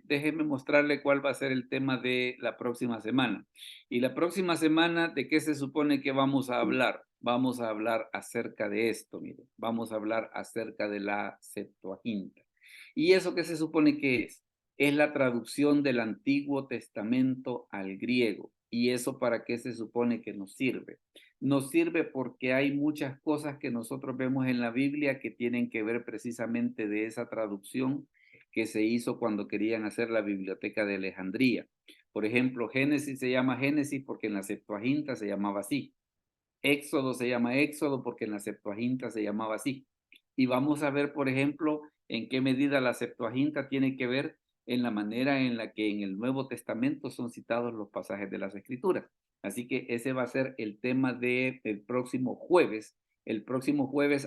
cuál va a ser el tema de la próxima semana. Y la próxima semana, ¿de qué se supone que vamos a hablar? Vamos a hablar acerca de esto, mire. Vamos a hablar acerca de la Septuaginta. ¿Y eso qué se supone que es? Es la traducción del Antiguo Testamento al griego. ¿Y eso para qué se supone que nos sirve? Nos sirve porque hay muchas cosas que nosotros vemos en la Biblia que tienen que ver precisamente de esa traducción que se hizo cuando querían hacer la Biblioteca de Alejandría. Por ejemplo, Génesis se llama Génesis porque en la Septuaginta se llamaba así. Éxodo se llama Éxodo porque en la Septuaginta se llamaba así. Y vamos a ver, por ejemplo, en qué medida la Septuaginta tiene que ver en la manera en la que en el Nuevo Testamento son citados los pasajes de las Escrituras. Así que ese va a ser el tema del próximo jueves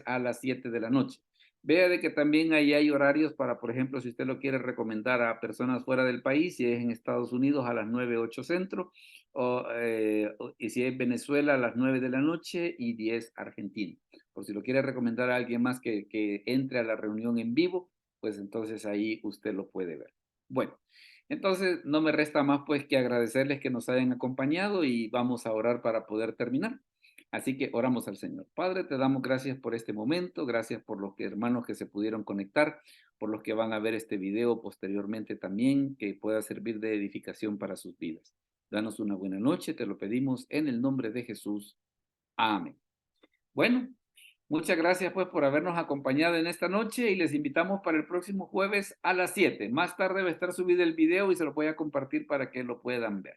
a las 7 de la noche. Vea de que también ahí hay horarios para, por ejemplo, si usted lo quiere recomendar a personas fuera del país, si es en Estados Unidos a las 9, 8 centro, y si es Venezuela a las 9 de la noche y 10 Argentina. Por si lo quiere recomendar a alguien más que entre a la reunión en vivo, pues entonces ahí usted lo puede ver. Bueno, entonces no me resta más pues que agradecerles que nos hayan acompañado y vamos a orar para poder terminar. Así que oramos al Señor. Padre, te damos gracias por este momento, gracias por los hermanos que se pudieron conectar, por los que van a ver este video posteriormente también, que pueda servir de edificación para sus vidas. Danos una buena noche, te lo pedimos en el nombre de Jesús. Amén. Bueno, muchas gracias pues por habernos acompañado en esta noche y les invitamos para el próximo jueves a las 7. Más tarde va a estar subido el video y se lo voy a compartir para que lo puedan ver,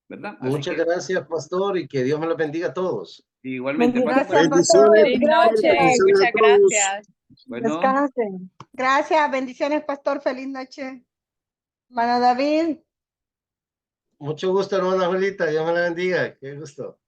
¿verdad? Así Muchas que gracias, pastor, y que Dios me lo bendiga a todos. igualmente. Gracias, pasen buenas pastor. Bendiciones. Feliz Gracias. noche, Bendiciones a muchas todos. gracias. Bueno, Descansen. Gracias, bendiciones, pastor. Feliz noche. Hermano David. Mucho gusto, hermana Julita. Dios me la bendiga. Qué gusto.